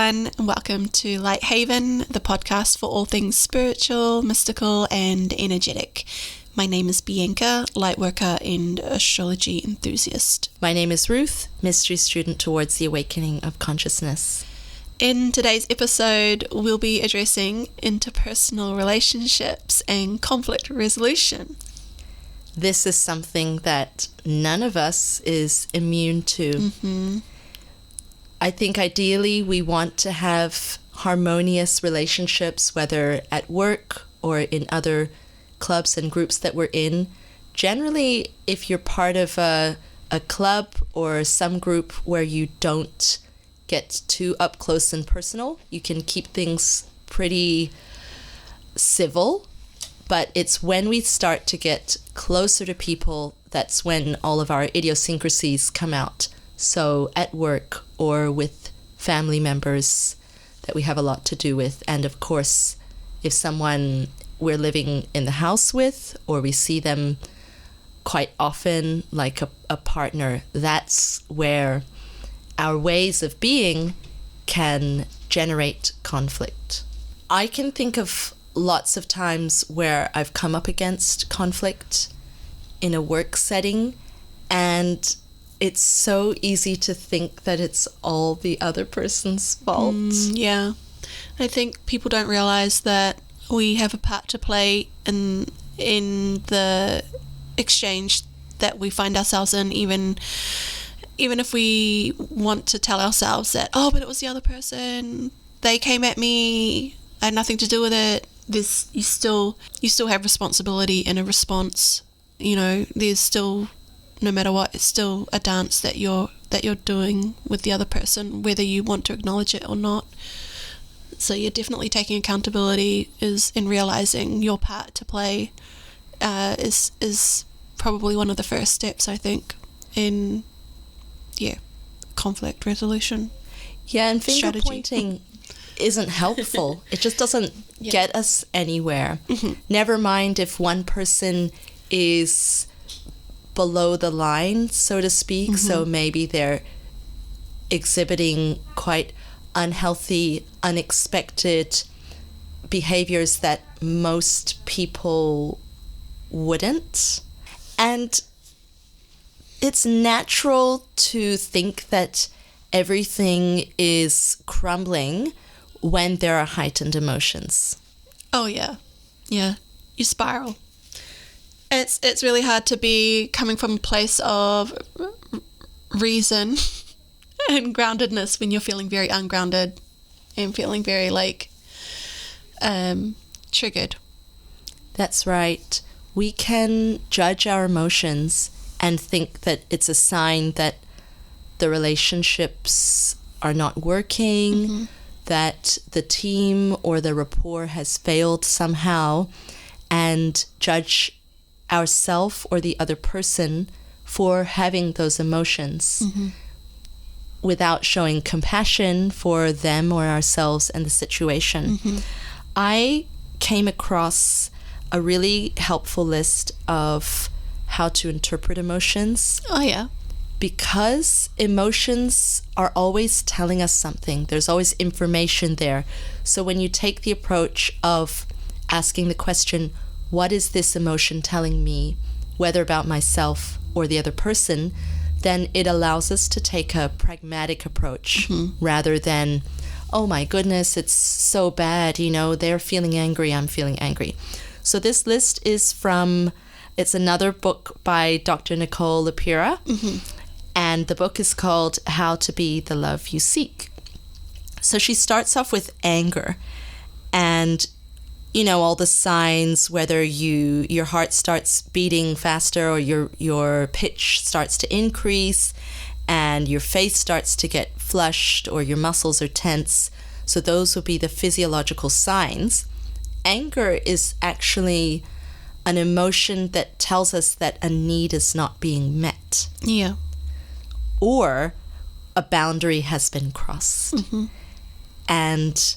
everyone, and welcome to Light Haven, the podcast for all things spiritual, mystical, and energetic. My name is Bianca, lightworker and astrology enthusiast. My name is Ruth, mystery student towards the awakening of consciousness. In today's episode, we'll be addressing interpersonal relationships and conflict resolution. This is something that none of us is immune to. Mm-hmm. I think ideally we want to have harmonious relationships, whether at work or in other clubs and groups that we're in. Generally, if you're part of a club or some group where you don't get too up close and personal, you can keep things pretty civil. But it's when we start to get closer to people, that's when all of our idiosyncrasies come out. So at work or with family members that we have a lot to do with. And of course, if someone we're living in the house with, or we see them quite often, like a partner, that's where our ways of being can generate conflict. I can think of lots of times where I've come up against conflict in a work setting, and it's so easy to think that it's all the other person's fault. Yeah. I think people don't realize that we have a part to play in the exchange that we find ourselves in, even if we want to tell ourselves that, but it was the other person, they came at me, I had nothing to do with it. You still have responsibility in a response. There's still, no matter what, it's still a dance that you're doing with the other person, whether you want to acknowledge it or not. So you're definitely taking accountability in realizing your part to play is probably one of the first steps, I think, in conflict resolution. Yeah, and finger pointing isn't helpful. It just doesn't get us anywhere. Mm-hmm. Never mind if one person is below the line, so to speak. Mm-hmm. So maybe they're exhibiting quite unhealthy, unexpected behaviors that most people wouldn't. And it's natural to think that everything is crumbling when there are heightened emotions. Oh, yeah. Yeah. You spiral. It's really hard to be coming from a place of reason and groundedness when you're feeling very ungrounded and feeling very, triggered. That's right. We can judge our emotions and think that it's a sign that the relationships are not working, Mm-hmm. that the team or the rapport has failed somehow, and judge ourselves or the other person for having those emotions Mm-hmm. without showing compassion for them or ourselves and the situation. Mm-hmm. I came across a really helpful list of how to interpret emotions. Oh, yeah. Because emotions are always telling us something. There's always information there. So when you take the approach of asking the question, what is this emotion telling me, whether about myself or the other person, then it allows us to take a pragmatic approach rather than, oh my goodness, it's so bad, they're feeling angry, I'm feeling angry. So this list is it's another book by Dr. Nicole Lapira. Mm-hmm. And the book is called How to Be the Love You Seek. So she starts off with anger and, all the signs, whether your heart starts beating faster or your pitch starts to increase and your face starts to get flushed or your muscles are tense. So those would be the physiological signs. Anger is actually an emotion that tells us that a need is not being met. Yeah. Or a boundary has been crossed. Mm-hmm. And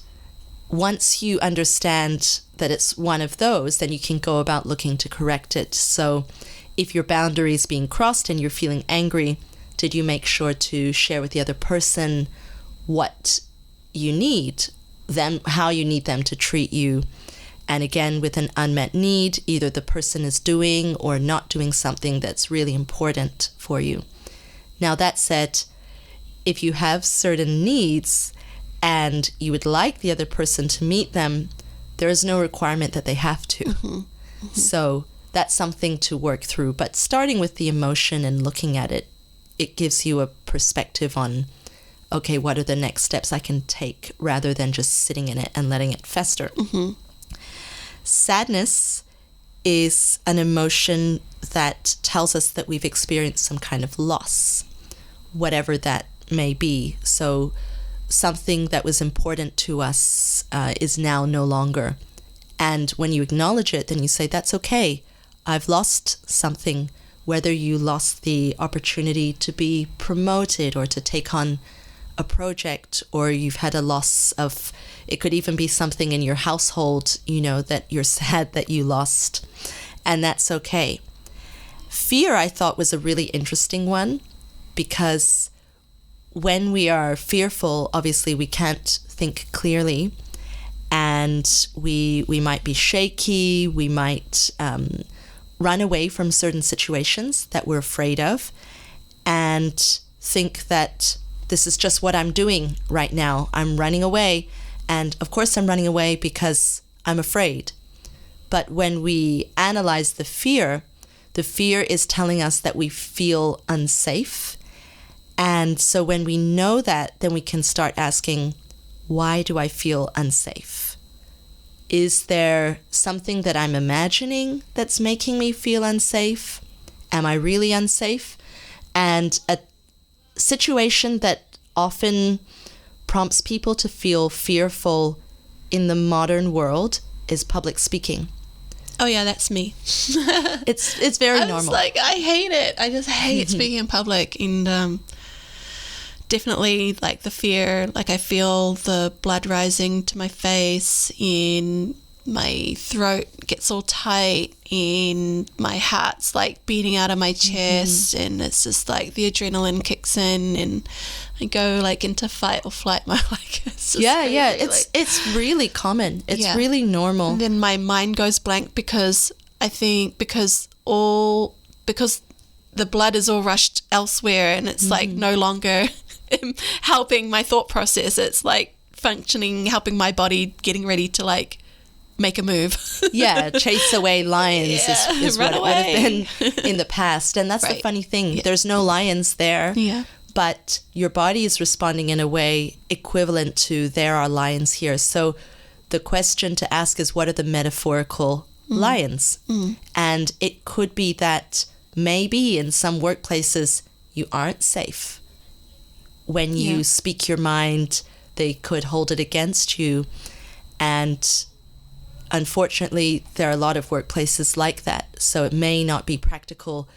once you understand that it's one of those, then you can go about looking to correct it. So if your boundary is being crossed and you're feeling angry, did you make sure to share with the other person what you need them, how you need them to treat you. And again, with an unmet need, either the person is doing or not doing something that's really important for you. Now, that said, if you have certain needs and you would like the other person to meet them, there is no requirement that they have to. So that's something to work through. But starting with the emotion and looking at it, it gives you a perspective on, okay, what are the next steps I can take rather than just sitting in it and letting it fester. Sadness is an emotion that tells us that we've experienced some kind of loss, whatever that may be. So something that was important to us is now no longer. And when you acknowledge it, then you say, that's okay. I've lost something, whether you lost the opportunity to be promoted or to take on a project, or you've had a loss of, it could even be something in your household, you know, that you're sad that you lost, and that's okay. Fear, I thought, was a really interesting one, because when we are fearful, obviously we can't think clearly, and we might be shaky, we might run away from certain situations that we're afraid of, and think that this is just what I'm doing right now. I'm running away. And of course I'm running away because I'm afraid. But when we analyze the fear is telling us that we feel unsafe. And so when we know that, then we can start asking, why do I feel unsafe? Is there something that I'm imagining that's making me feel unsafe? Am I really unsafe? And a situation that often prompts people to feel fearful in the modern world is public speaking. Oh yeah, that's me. It's very normal. Like, I hate it. I just hate speaking in public, and definitely like the fear, like I feel the blood rising to my face, and my throat gets all tight, and my heart's like beating out of my chest, and it's just like the adrenaline kicks in, and I go like into fight or flight mode. Like, it's just crazy. It's really common. It's really normal. And then my mind goes blank, because I think because the blood is all rushed elsewhere, and it's like no longer helping my thought process. It's like functioning, helping my body, getting ready to like make a move. Chase away lions is what it would have been in the past. And that's the funny thing. There's no lions there. But your body is responding in a way equivalent to there are lions here. So the question to ask is, what are the metaphorical lions? And it could be that maybe in some workplaces you aren't safe. When you speak your mind, they could hold it against you. And unfortunately, there are a lot of workplaces like that. So it may not be practical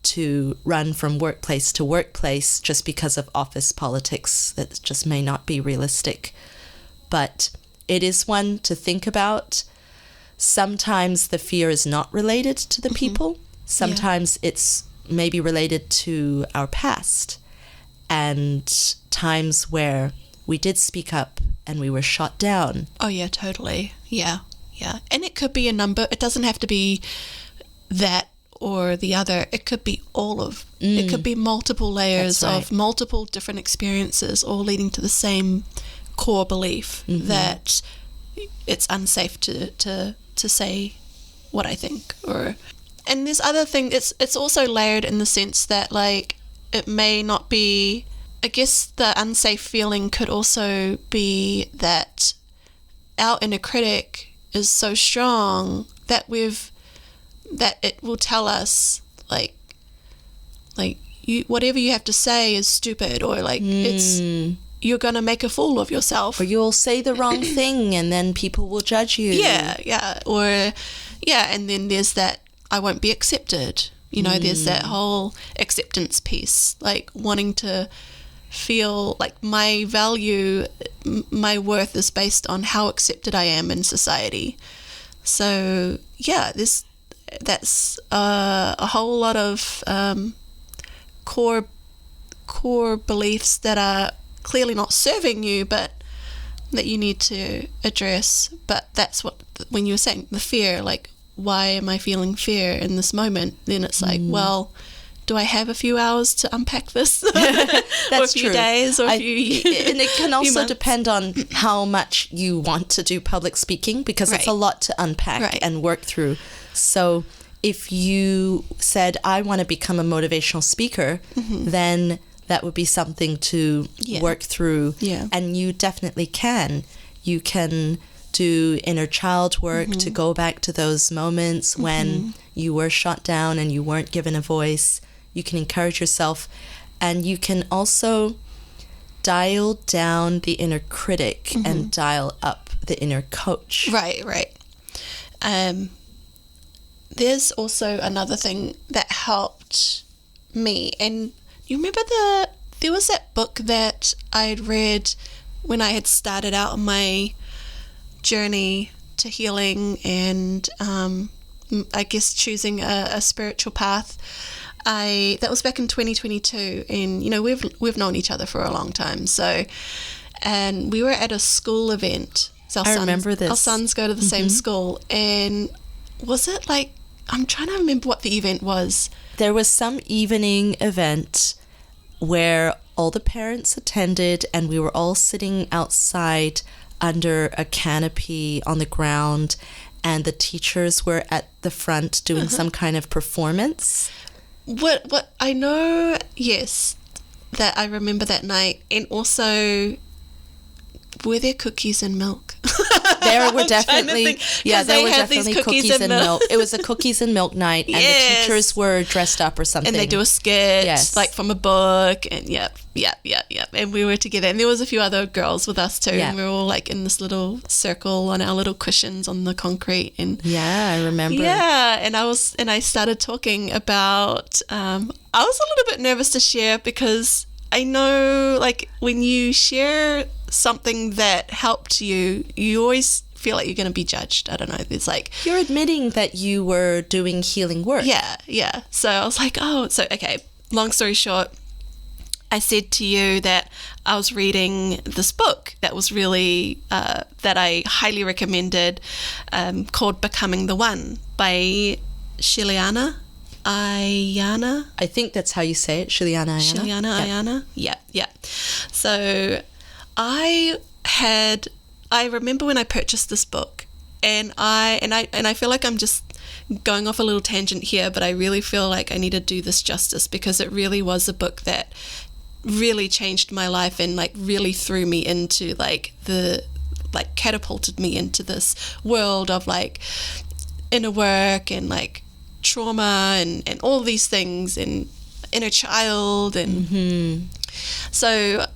to run from workplace to workplace just because of office politics. That just may not be realistic. But it is one to think about. Sometimes the fear is not related to the people. Sometimes it's maybe related to our past and times where we did speak up and we were shot down. Oh yeah, totally. Yeah. And it could be a number. It doesn't have to be that or the other. It could be all of. It could be multiple layers of multiple different experiences, all leading to the same core belief that it's unsafe to say what I think. And this other thing, it's also layered in the sense that like it may not be. I guess the unsafe feeling could also be that our inner critic is so strong that it will tell us like you, whatever you have to say is stupid, or like you're gonna make a fool of yourself, or you'll say the wrong thing and then people will judge you. And then there's that I won't be accepted, there's that whole acceptance piece, like wanting to feel like my value, my worth is based on how accepted I am in society. So that's a whole lot of core beliefs that are clearly not serving you, but that you need to address. But that's what, when you were saying the fear, like, why am I feeling fear in this moment? Then it's like, well, do I have a few hours to unpack this? That's or a few true. days or a few and it can also months. depend on how much you want to do public speaking, because it's a Right. lot to unpack Right. and work through. So if you said, I want to become a motivational speaker, then that would be something to work through. Yeah. And you definitely can. You can do inner child work to go back to those moments when you were shot down and you weren't given a voice. You can encourage yourself, and you can also dial down the inner critic and dial up the inner coach. Right. There's also another thing that helped me, and you remember there was that book that I'd read when I had started out on my journey to healing and I guess choosing a spiritual path. That was back in 2022, and we've known each other for a long time. So, and we were at a school event. So I remember this. Our sons go to the same school, and was it like, I'm trying to remember what the event was. There was some evening event where all the parents attended, and we were all sitting outside under a canopy on the ground, and the teachers were at the front doing some kind of performance. What I know, yes, that I remember that night, and also, were there cookies and milk? There were definitely, there were definitely cookies and milk. It was a cookies and milk night, and the teachers were dressed up or something. And they do a skit, Yes. like from a book, and yep. And we were together, and there was a few other girls with us too, and we were all like in this little circle on our little cushions on the concrete, and yeah, I remember. Yeah, and I started talking about. I was a little bit nervous to share because I know, like, when you share something that helped you, you always feel like you're going to be judged. I don't know. It's like, you're admitting that you were doing healing work. Yeah. So I was like, okay. Long story short, I said to you that I was reading this book that was really, that I highly recommended, called Becoming the One by Shiliana Ayana. I think that's how you say it, Shiliana Ayana. Yeah. So I remember when I purchased this book, and I feel like I'm just going off a little tangent here, but I really feel like I need to do this justice, because it really was a book that really changed my life and like really threw me into catapulted me into this world of like inner work and like trauma and all these things, and inner child, and so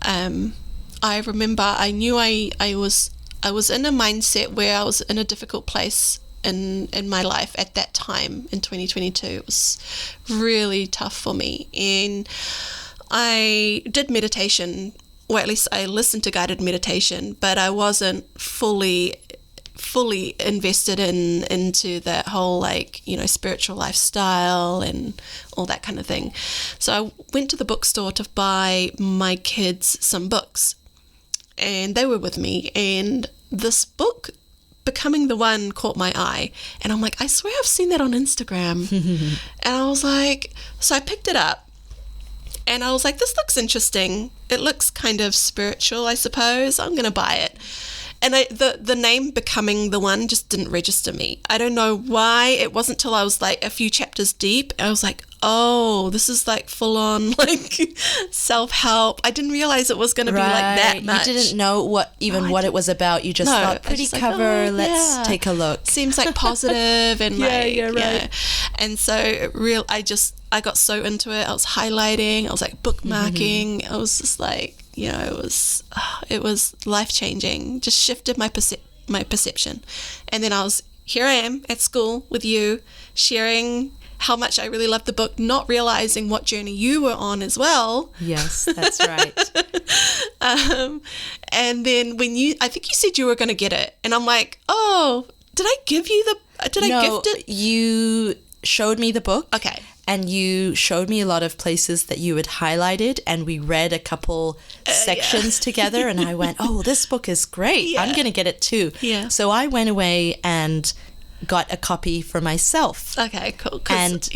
I remember I knew I was in a mindset where I was in a difficult place in my life at that time in 2022. It was really tough for me, and I did meditation, or at least I listened to guided meditation, but I wasn't fully invested into that whole spiritual lifestyle and all that kind of thing. So I went to the bookstore to buy my kids some books, and they were with me, and this book, Becoming the One, caught my eye, and I'm like, I swear I've seen that on Instagram. And I was like, so I picked it up, and I was like, this looks interesting. It looks kind of spiritual, I suppose. I'm going to buy it. And the name Becoming the One just didn't register me. I don't know why. It wasn't till I was like a few chapters deep. I was like, oh, this is like full on like self-help. I didn't realize it was going to be like that much. You didn't know what it was about. You just thought, pretty cover, let's take a look. Seems like positive and right. Yeah. And so I got so into it. I was highlighting. I was like bookmarking. I was just like, it was life-changing. Just shifted my perception. And then here I am at school with you, sharing how much I really loved the book, not realizing what journey you were on as well. Yes, that's right. And then I think you said you were going to get it, and I'm like, oh, did I give you I gift it? You showed me the book. Okay. And you showed me a lot of places that you had highlighted, and we read a couple sections together, and I went, oh, this book is great. Yeah. I'm going to get it too. Yeah. So I went away and got a copy for myself. Okay, cool. And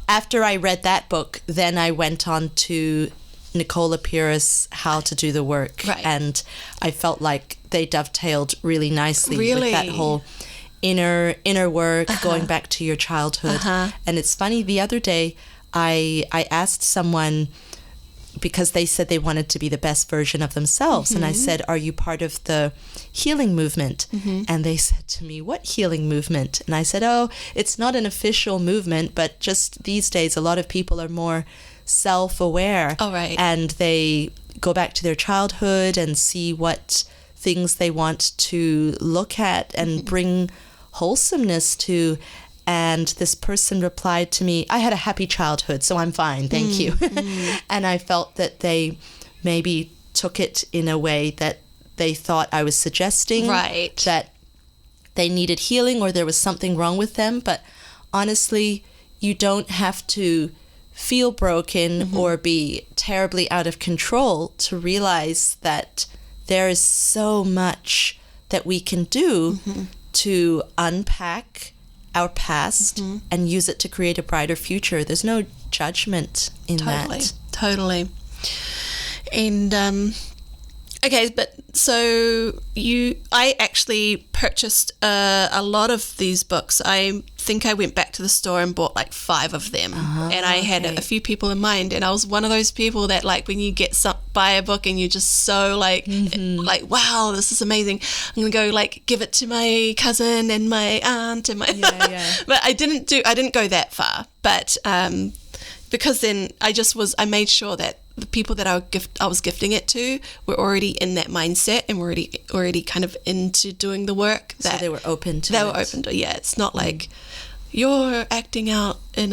after I read that book, then I went on to Nicola Pira's How to Do the Work. Right. And I felt like they dovetailed really nicely Really? with that whole inner work, going back to your childhood. And it's funny, the other day I asked someone, because they said they wanted to be the best version of themselves, and I said, are you part of the healing movement? And they said to me, what healing movement? And I said, oh, it's not an official movement, but just these days a lot of people are more self-aware. Oh, right. And they go back to their childhood and see what things they want to look at and bring wholesomeness to. And this person replied to me, I had a happy childhood, so I'm fine, thank you. And I felt that they maybe took it in a way that they thought I was suggesting, Right. that they needed healing or there was something wrong with them. But honestly, you don't have to feel broken or be terribly out of control to realize that there is so much that we can do to unpack our past and use it to create a brighter future. There's no judgment in that. Totally. And okay, but so I actually purchased a lot of these books. I think I went back to the store and bought like 5 of them, and I had a few people in mind. And I was one of those people that, like, when you buy a book and you're just so like wow, this is amazing, I'm gonna go like give it to my cousin and my aunt and my but I didn't go that far, but because then I made sure that the people that I was gifting it to were already in that mindset and were already kind of into doing the work. So they were open to it. They were open to it. Yeah, it's not like you're acting out in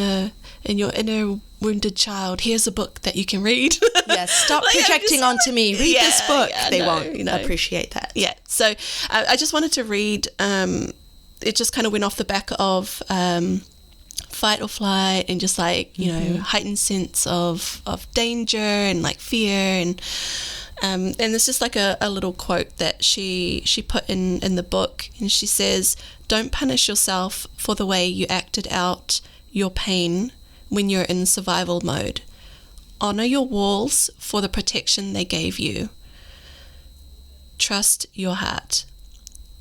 your inner wounded child. Here's a book that you can read. Yeah, stop projecting onto me. Read this book. They won't appreciate that. Yeah. So I just wanted to read. It just kind of went off the back of fight or flight, and just like, you know, heightened sense of danger and like fear, and there's just like a little quote that she put in the book, and she says, don't punish yourself for the way you acted out your pain when you're in survival mode. Honor your walls for the protection they gave you. Trust your heart.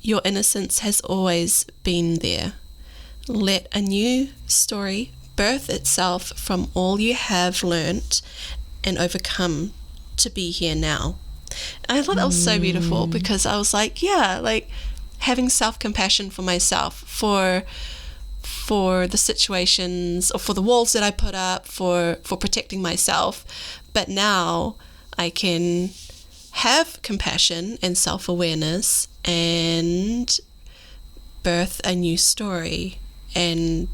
Your innocence has always been there. Let a new story birth itself from all you have learnt and overcome to be here now. And I thought that was so beautiful, because I was like, yeah, like having self-compassion for myself, for the situations, or for the walls that I put up, for protecting myself. But now I can have compassion and self-awareness and birth a new story and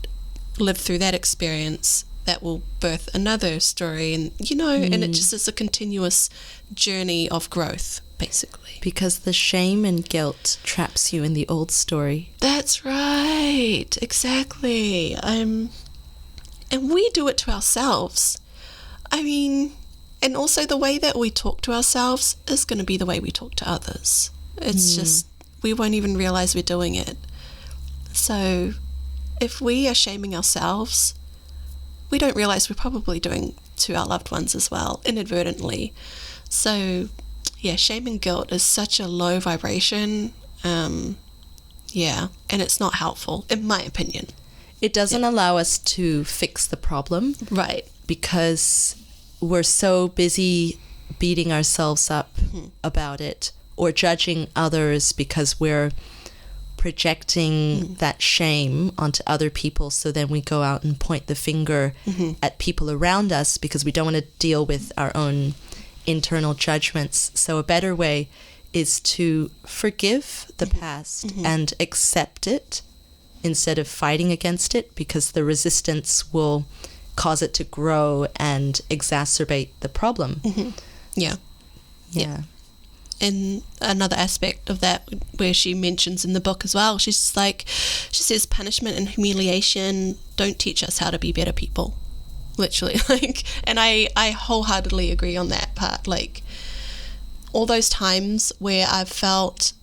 live through that experience that will birth another story, and and it just is a continuous journey of growth, basically. Because the shame and guilt traps you in the old story. That's right, exactly. And we do it to ourselves. I mean, and also the way that we talk to ourselves is going to be the way we talk to others. It's just, we won't even realize we're doing it. So if we are shaming ourselves, we don't realize we're probably doing to our loved ones as well, inadvertently. So, yeah, shame and guilt is such a low vibration. And it's not helpful, in my opinion. It doesn't allow us to fix the problem. Right. Because we're so busy beating ourselves up about it, or judging others because we're projecting that shame onto other people. So then we go out and point the finger at people around us because we don't want to deal with our own internal judgments. So a better way is to forgive the past and accept it instead of fighting against it, because the resistance will cause it to grow and exacerbate the problem. Yeah. And another aspect of that, where she mentions in the book as well, she says punishment and humiliation don't teach us how to be better people. literally. Like, and I wholeheartedly agree on that part. Like, all those times where I've felt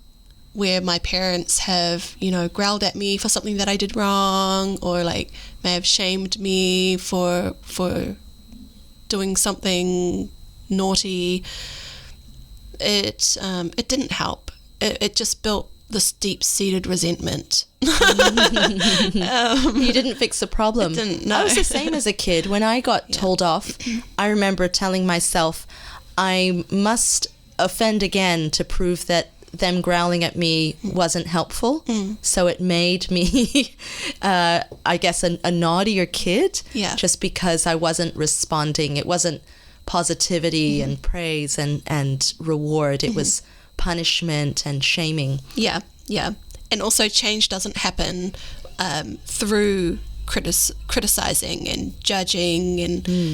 where my parents have, you know, growled at me for something that I did wrong, or like may have shamed me for doing something naughty, it didn't help. It just built this deep-seated resentment. You didn't fix the problem. I didn't, no. I was the same as a kid. When I got told off, I remember telling myself, I must offend again to prove that them growling at me wasn't helpful. So it made me, I guess, a naughtier kid. Yeah. Just because I wasn't responding. It wasn't positivity and praise and reward. It was punishment and shaming. Yeah, yeah. And also change doesn't happen through criticizing and judging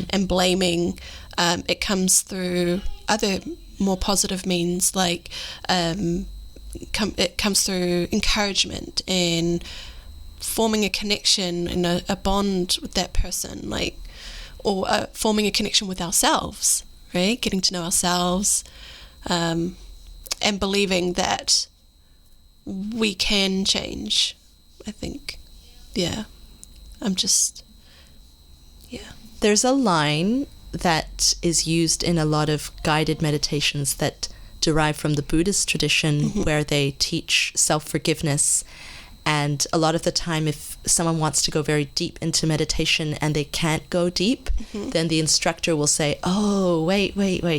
and blaming. It comes through other more positive means, like it comes through encouragement and forming a connection and a bond with that person, like, or forming a connection with ourselves, right? Getting to know ourselves, and believing that we can change, I think. Yeah. There's a line that is used in a lot of guided meditations that derive from the Buddhist tradition, where they teach self-forgiveness. And a lot of the time, if someone wants to go very deep into meditation and they can't go deep, then the instructor will say, oh, wait,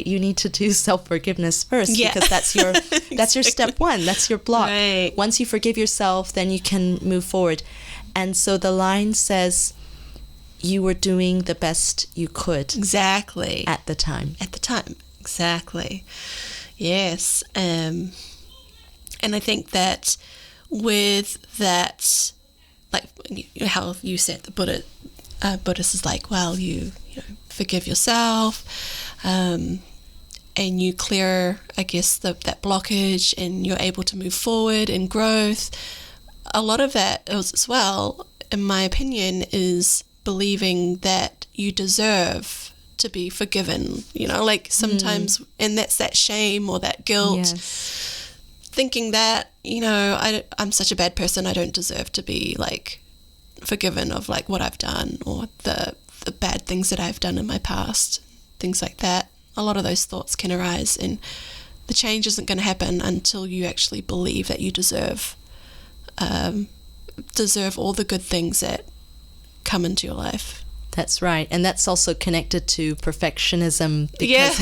you need to do self-forgiveness first, because that's your that's your step one, that's your block. Right. Once you forgive yourself, then you can move forward. And so the line says, you were doing the best you could. Exactly. At the time. Exactly. Yes. And I think that with that, like, you know, how you said the Buddhist is like, well, you know, forgive yourself, and you clear, I guess, that blockage, and you're able to move forward in growth. A lot of that as well, in my opinion, is believing that you deserve to be forgiven, you know, like sometimes, and that's that shame or that guilt. Yes. Thinking that, you know, I'm such a bad person, I don't deserve to be, like, forgiven of, like, what I've done, or the bad things that I've done in my past, things like that. A lot of those thoughts can arise, and the change isn't going to happen until you actually believe that you deserve all the good things that come into your life. That's right. And that's also connected to perfectionism, because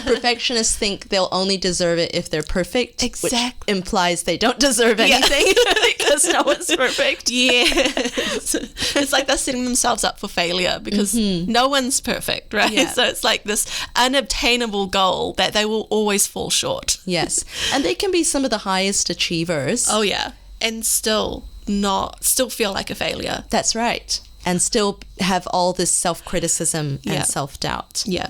perfectionists think they'll only deserve it if they're perfect, which implies they don't deserve anything because no one's perfect. It's like they're setting themselves up for failure because no one's perfect, right? Yeah. So it's like this unobtainable goal that they will always fall short. Yes. And they can be some of the highest achievers. Oh, yeah. And still feel like a failure. That's right. And still have all this self-criticism and self-doubt. Yeah.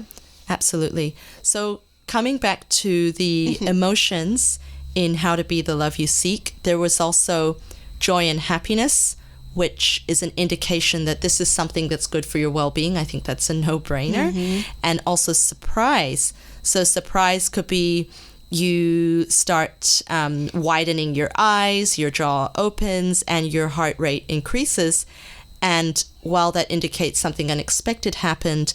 Absolutely. So coming back to the emotions in How to Be the Love You Seek, there was also joy and happiness, which is an indication that this is something that's good for your well-being. I think that's a no-brainer. And also surprise. So surprise could be you start widening your eyes, your jaw opens, and your heart rate increases. And while that indicates something unexpected happened,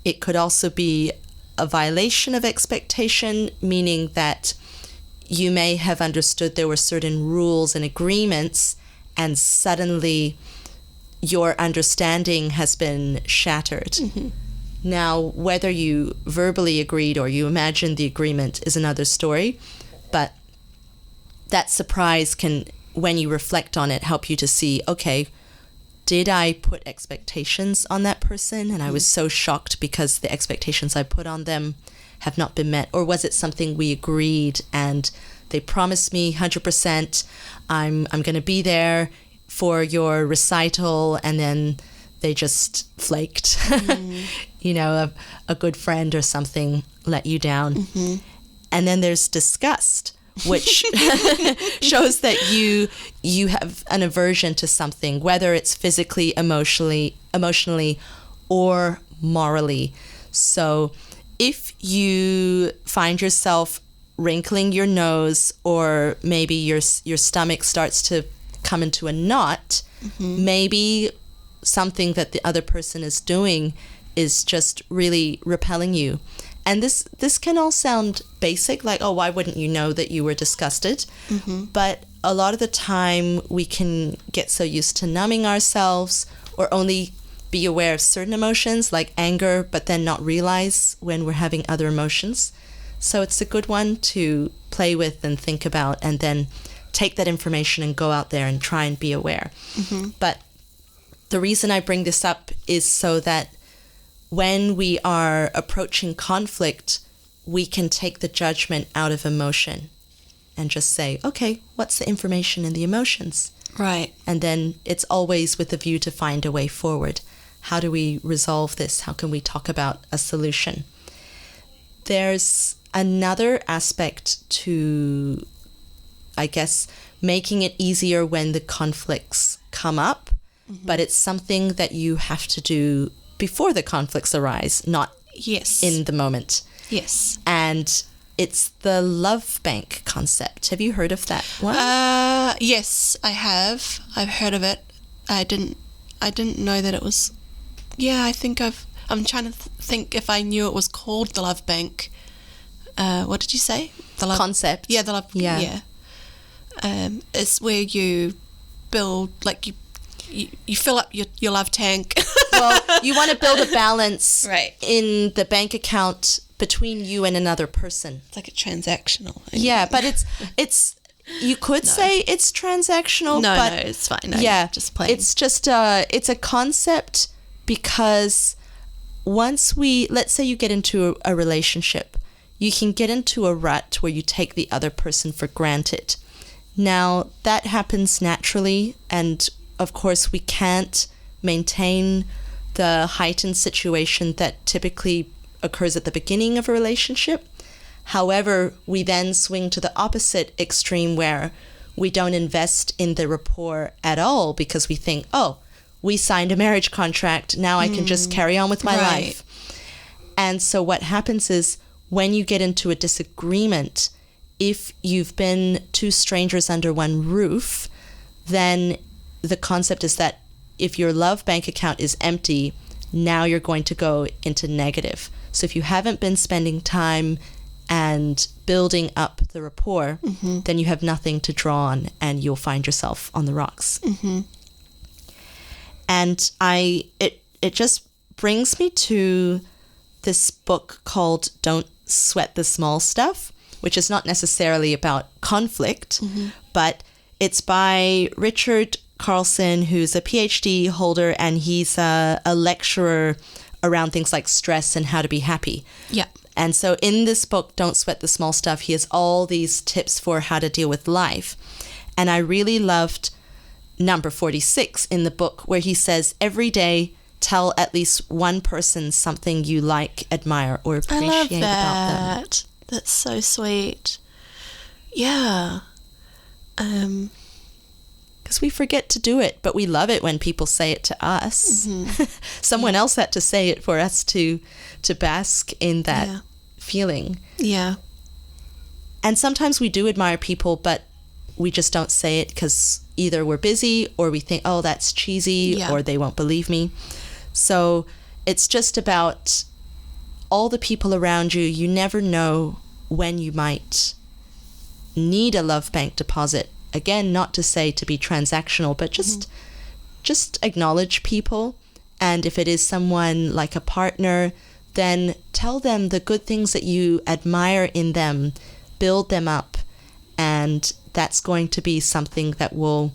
it could also be a violation of expectation, meaning that you may have understood there were certain rules and agreements, and suddenly your understanding has been shattered. Now, whether you verbally agreed or you imagined the agreement is another story, but that surprise can, when you reflect on it, help you to see, okay, did I put expectations on that person and I was so shocked because the expectations I put on them have not been met? Or was it something we agreed and they promised me 100% I'm going to be there for your recital, and then they just flaked? You know, a good friend or something let you down. And then there's disgust, which shows that you have an aversion to something, whether it's physically, emotionally, or morally. So if you find yourself wrinkling your nose, or maybe your stomach starts to come into a knot, maybe something that the other person is doing is just really repelling you. And this can all sound basic, like, oh, why wouldn't you know that you were disgusted? But a lot of the time we can get so used to numbing ourselves, or only be aware of certain emotions like anger, but then not realize when we're having other emotions. So it's a good one to play with and think about, and then take that information and go out there and try and be aware. But the reason I bring this up is so that when we are approaching conflict, we can take the judgment out of emotion and just say, okay, what's the information and the emotions? Right. And then it's always with a view to find a way forward. How do we resolve this? How can we talk about a solution? There's another aspect to, I guess, making it easier when the conflicts come up, but it's something that you have to do before the conflicts arise, not in the moment. Yes. And it's the love bank concept. Have you heard of that one? Yes, I have. I've heard of it. I didn't know that it was. Yeah, I think I'm trying to think if I knew it was called the love bank. What did you say? The love concept. Yeah, the love. Yeah. It's where you build, like you fill up your love tank. Well, you want to build a balance right. in the bank account between you and another person. It's like a transactional. Yeah, but it's you could say it's transactional. No, but it's fine. No, yeah, just plain. It's just it's a concept, because once let's say you get into a relationship, you can get into a rut where you take the other person for granted. Now, that happens naturally, and of course we can't maintain the heightened situation that typically occurs at the beginning of a relationship. However, we then swing to the opposite extreme where we don't invest in the rapport at all, because we think, oh, we signed a marriage contract, now I can just carry on with my life. And so what happens is, when you get into a disagreement, if you've been two strangers under one roof, then the concept is that if your love bank account is empty, now you're going to go into negative. So if you haven't been spending time and building up the rapport, then you have nothing to draw on, and you'll find yourself on the rocks. And it just brings me to this book called Don't Sweat the Small Stuff, which is not necessarily about conflict, but it's by Richard Carlson, who's a PhD holder, and he's a lecturer around things like stress and how to be happy. Yeah. And so in this book, Don't Sweat the Small Stuff, he has all these tips for how to deal with life. And I really loved number 46 in the book, where he says, every day, tell at least one person something you like, admire, or appreciate about them. That's so sweet. Yeah. Because we forget to do it, but we love it when people say it to us. Someone else had to say it for us to bask in that feeling. Yeah. And sometimes we do admire people, but we just don't say it because either we're busy, or we think, oh, that's cheesy, or they won't believe me. So it's just about all the people around you. You never know when you might need a love bank deposit. Again, not to say to be transactional, but just acknowledge people. And if it is someone like a partner, then tell them the good things that you admire in them, build them up, and that's going to be something that will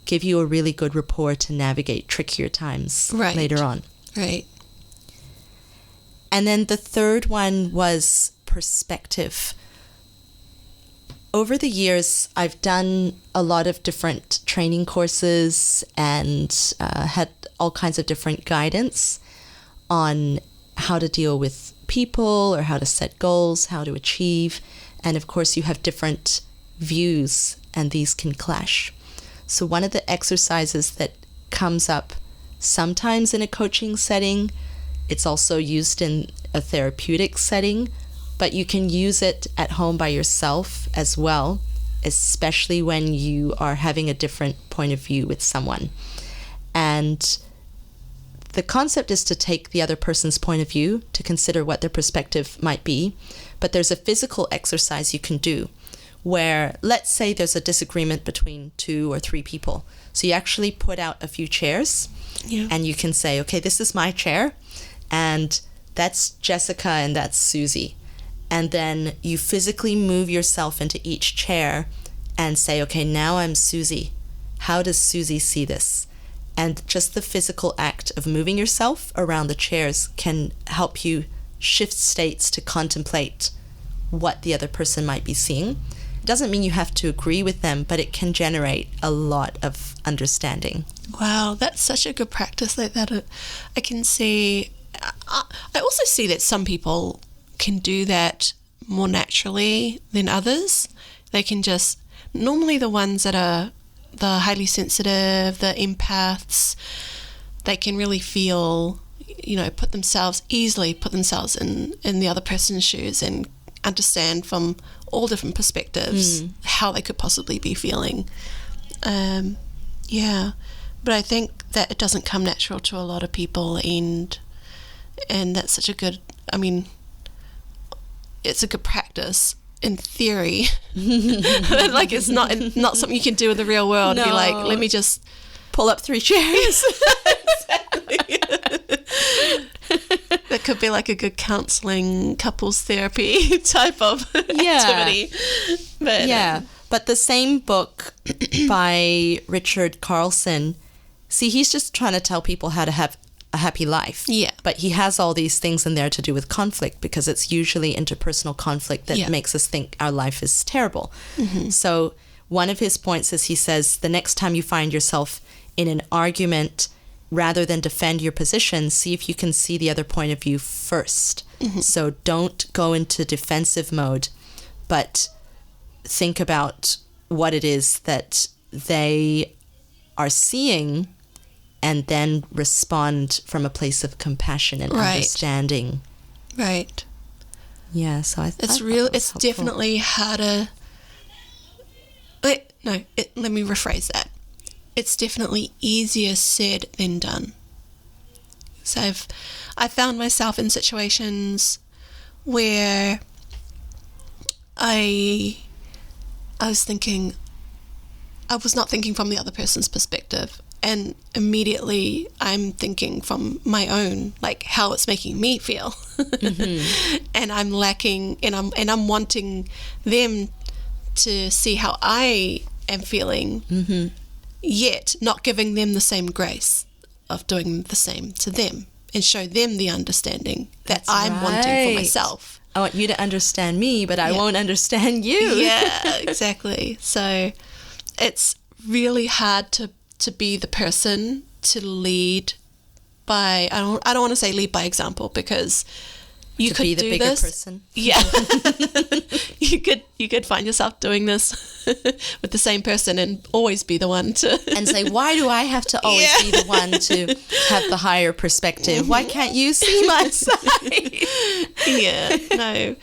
give you a really good rapport to navigate trickier times later on. Right. And then the third one was perspective. Over the years, I've done a lot of different training courses and had all kinds of different guidance on how to deal with people, or how to set goals, how to achieve. And of course, you have different views, and these can clash. So one of the exercises that comes up sometimes in a coaching setting It's also used in a therapeutic setting, but you can use it at home by yourself as well, especially when you are having a different point of view with someone. And the concept is to take the other person's point of view, to consider what their perspective might be. But there's a physical exercise you can do where, let's say there's a disagreement between 2 or 3 people. So you actually put out a few chairs, and you can say, okay, this is my chair, and that's Jessica, and that's Susie. And then you physically move yourself into each chair and say, okay, now I'm Susie. How does Susie see this? And just the physical act of moving yourself around the chairs can help you shift states to contemplate what the other person might be seeing. It doesn't mean you have to agree with them, but it can generate a lot of understanding. Wow, that's such a good practice like that. I can see, I also see that some people can do that more naturally than others. They can just, normally the ones that are the highly sensitive, the empaths, they can really feel, easily put themselves in the other person's shoes and understand from all different perspectives how they could possibly be feeling. But I think that it doesn't come natural to a lot of people, and that's such a good, it's a good practice in theory. Like, it's not something you can do in the real world. No. Be like, let me just pull up 3 chairs. Exactly. That could be like a good counseling, couples therapy type of activity. But the same book by Richard Carlson, see, he's just trying to tell people how to have a happy life. Yeah. But he has all these things in there to do with conflict, because it's usually interpersonal conflict that makes us think our life is terrible. Mm-hmm. So one of his points is, he says, the next time you find yourself in an argument, rather than defend your position, see if you can see the other point of view first. Mm-hmm. So don't go into defensive mode, but think about what it is that they are seeing, and then respond from a place of compassion and understanding. Right. Yeah, so it's definitely harder. Let me rephrase that. It's definitely easier said than done. So I found myself in situations where I was not thinking from the other person's perspective, and immediately I'm thinking from my own, like how it's making me feel. Mm-hmm. And I'm lacking, and I'm wanting them to see how I am feeling, mm-hmm. yet not giving them the same grace of doing the same to them, and show them the understanding that I'm wanting for myself. I want you to understand me, but I won't understand you. Yeah, exactly. So it's really hard to be the person to lead by, I don't want to say lead by example, because you could be the bigger person. Yeah. you could find yourself doing this with the same person and always be the one to and say, why do I have to always be the one to have the higher perspective? Mm-hmm. Why can't you see my side? Yeah, no.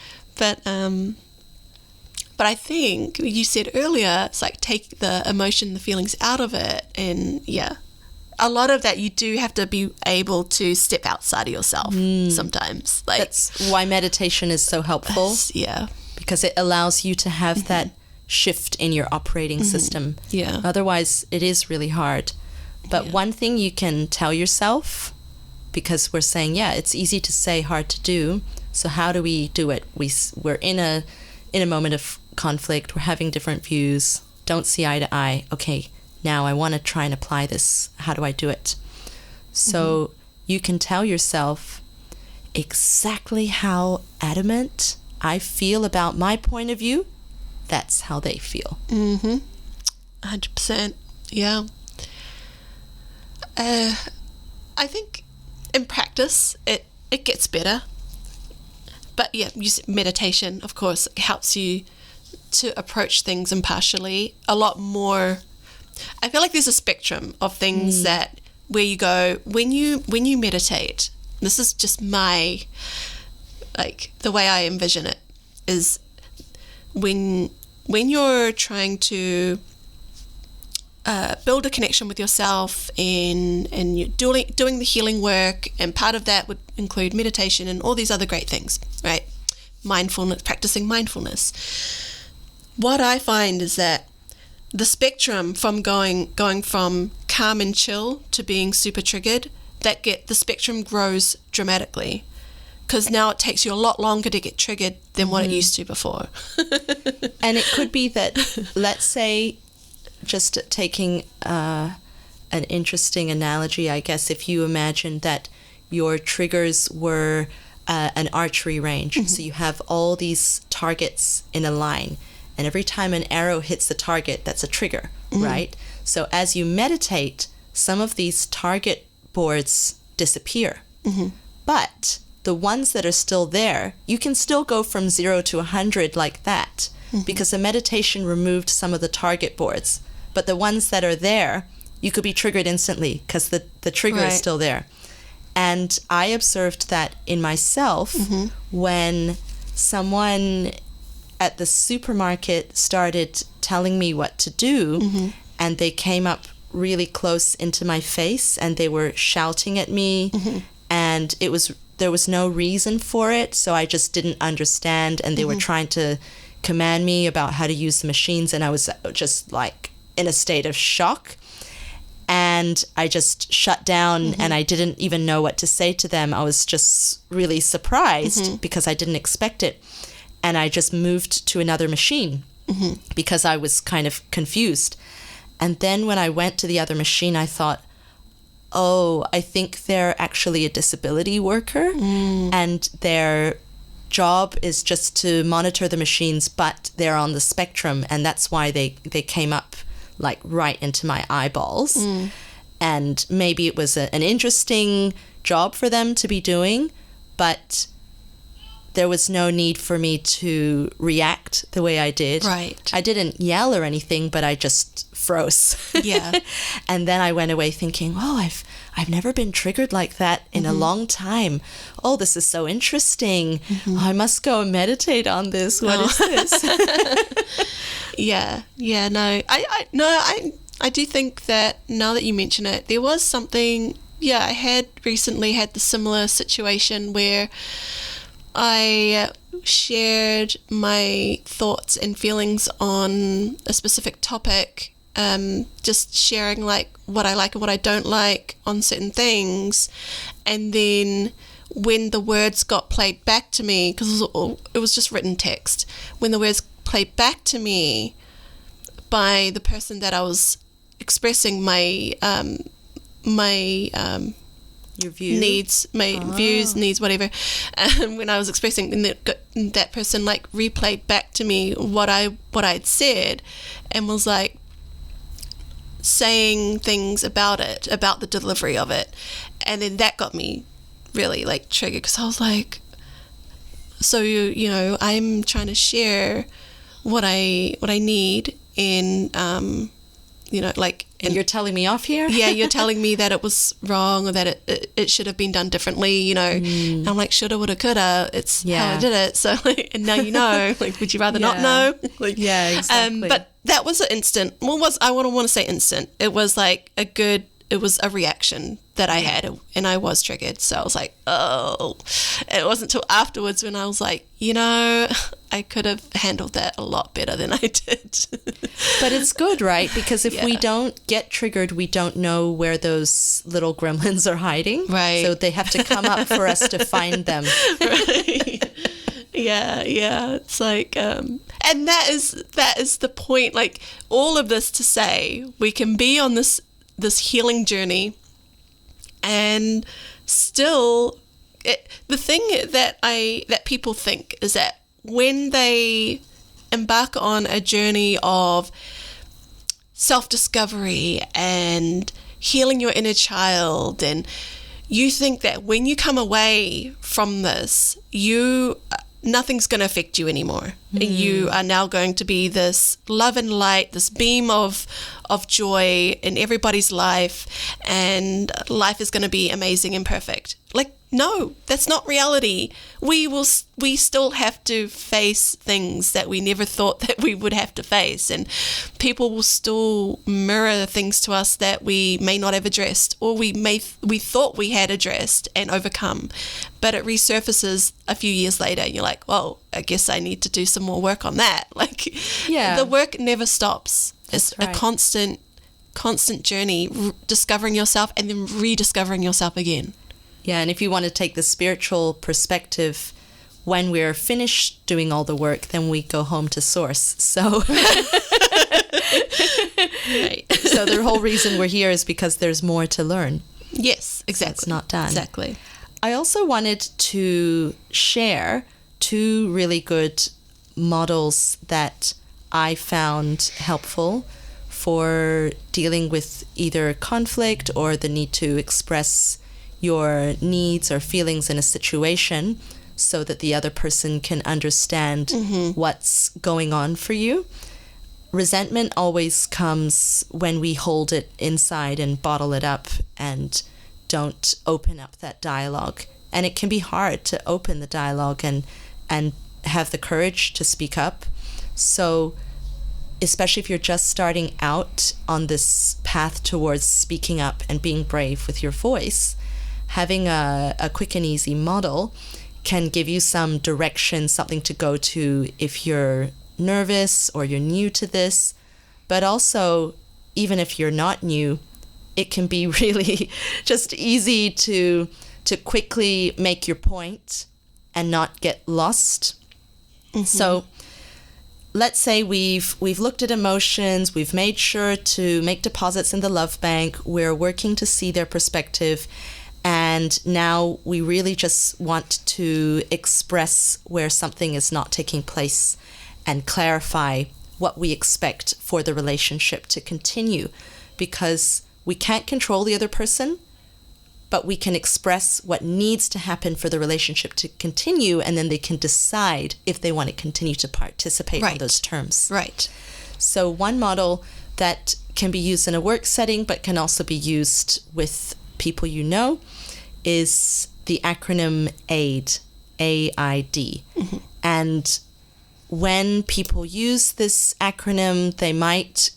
But I think you said earlier, it's like take the emotion, the feelings out of it, and a lot of that you do have to be able to step outside of yourself sometimes. Like, that's why meditation is so helpful. Yeah. Because it allows you to have mm-hmm. that shift in your operating mm-hmm. system. Yeah. Otherwise, it is really hard. But one thing you can tell yourself, because we're saying, it's easy to say, hard to do. So how do we do it? We're in a moment of conflict. We're having different views. Don't see eye to eye. Okay. Now I want to try and apply this. How do I do it? So mm-hmm. you can tell yourself exactly how adamant I feel about my point of view. That's how they feel. 100%. Yeah. I think in practice it gets better. But meditation, of course, helps you to approach things impartially a lot more. I feel like there's a spectrum of things that where you go when you meditate, this is just my, like, the way I envision it, is when you're trying to build a connection with yourself and you're doing the healing work, and part of that would include meditation and all these other great things, right? Mindfulness, practicing mindfulness. What I find is that the spectrum from going from calm and chill to being super triggered, the spectrum grows dramatically, because now it takes you a lot longer to get triggered than what it used to before. And it could be that, let's say, just taking an interesting analogy, I guess, if you imagine that your triggers were an archery range. Mm-hmm. So you have all these targets in a line, and every time an arrow hits the target, that's a trigger, mm-hmm. right? So as you meditate, some of these target boards disappear. Mm-hmm. But the ones that are still there, you can still go from 0 to 100 like that, mm-hmm. because the meditation removed some of the target boards. But the ones that are there, you could be triggered instantly because the trigger is still there. And I observed that in myself, mm-hmm. when someone at the supermarket started telling me what to do, mm-hmm. and they came up really close into my face and they were shouting at me, mm-hmm. and there was no reason for it, so I just didn't understand, and they mm-hmm. were trying to command me about how to use the machines, and I was just like in a state of shock, and I just shut down, mm-hmm. and I didn't even know what to say to them. I was just really surprised, mm-hmm. because I didn't expect it, and I just moved to another machine, mm-hmm. because I was kind of confused. And then when I went to the other machine, I thought, oh, I think they're actually a disability worker, and their job is just to monitor the machines, but they're on the spectrum, and that's why they came up like right into my eyeballs. And maybe it was an interesting job for them to be doing, but there was no need for me to react the way I did. Right. I didn't yell or anything, but I just froze. Yeah. And then I went away thinking, oh, I've never been triggered like that in mm-hmm. a long time. Oh, this is so interesting. Mm-hmm. Oh, I must go and meditate on this. What is this? Yeah. No, I do think that now that you mention it, there was something. Yeah, I had recently had the similar situation where I shared my thoughts and feelings on a specific topic, just sharing like what I like and what I don't like on certain things, and then when the words got played back to me, because it was just written text, when the words played back to me by the person that I was expressing my your view? Needs, my views, needs, whatever. When I was expressing, and that person like replayed back to me what I'd said, and was like saying things about it, about the delivery of it, and then that got me really like triggered, because I was like, so you know, I'm trying to share what I need, and you know, like, and you're telling me off here? Yeah, you're telling me that it was wrong, or that it should have been done differently, you know. And I'm like, shoulda, woulda, coulda. It's how I did it. So, like, and now you know. Like, would you rather not know? Like, yeah, exactly. But that was an instant. Well, I wouldn't want to say instant. It was like it was a reaction that I had, and I was triggered. So I was like, oh. And it wasn't until afterwards when I was like, you know, I could have handled that a lot better than I did. But it's good, right? Because if we don't get triggered, we don't know where those little gremlins are hiding. Right. So they have to come up for us to find them. Right. Yeah. It's like, and that is the point. Like, all of this to say, we can be on this healing journey, and still, the thing that people think is that when they embark on a journey of self-discovery and healing your inner child, and you think that when you come away from this, nothing's going to affect you anymore. You are now going to be this love and light, this beam of joy in everybody's life, and life is going to be amazing and perfect. Like, no, that's not reality. We still have to face things that we never thought that we would have to face, and people will still mirror things to us that we may not have addressed, or we thought we had addressed and overcome, but it resurfaces a few years later, and you're like, well, I guess I need to do some more work on that. Like, the work never stops. It's a constant journey, discovering yourself and then rediscovering yourself again. Yeah, and if you want to take the spiritual perspective, when we're finished doing all the work, then we go home to source. So, Right. So the whole reason we're here is because there's more to learn. Yes, exactly. It's not done. Exactly. I also wanted to share 2 really good models that I found helpful for dealing with either conflict or the need to express your needs or feelings in a situation so that the other person can understand what's going on for you. Resentment always comes when we hold it inside and bottle it up and don't open up that dialogue. And it can be hard to open the dialogue and have the courage to speak up. So especially if you're just starting out on this path towards speaking up and being brave with your voice, having a quick and easy model can give you some direction, something to go to if you're nervous or you're new to this. But also, even if you're not new, it can be really just easy to quickly make your point and not get lost. So let's say we've looked at emotions, we've made sure to make deposits in the love bank, we're working to see their perspective, and now we really just want to express where something is not taking place and clarify what we expect for the relationship to continue, because we can't control the other person, but we can express what needs to happen for the relationship to continue, and then they can decide if they want to continue to participate on those terms. Right. So one model that can be used in a work setting but can also be used with people you know is the acronym AID, AID. And when people use this acronym, they might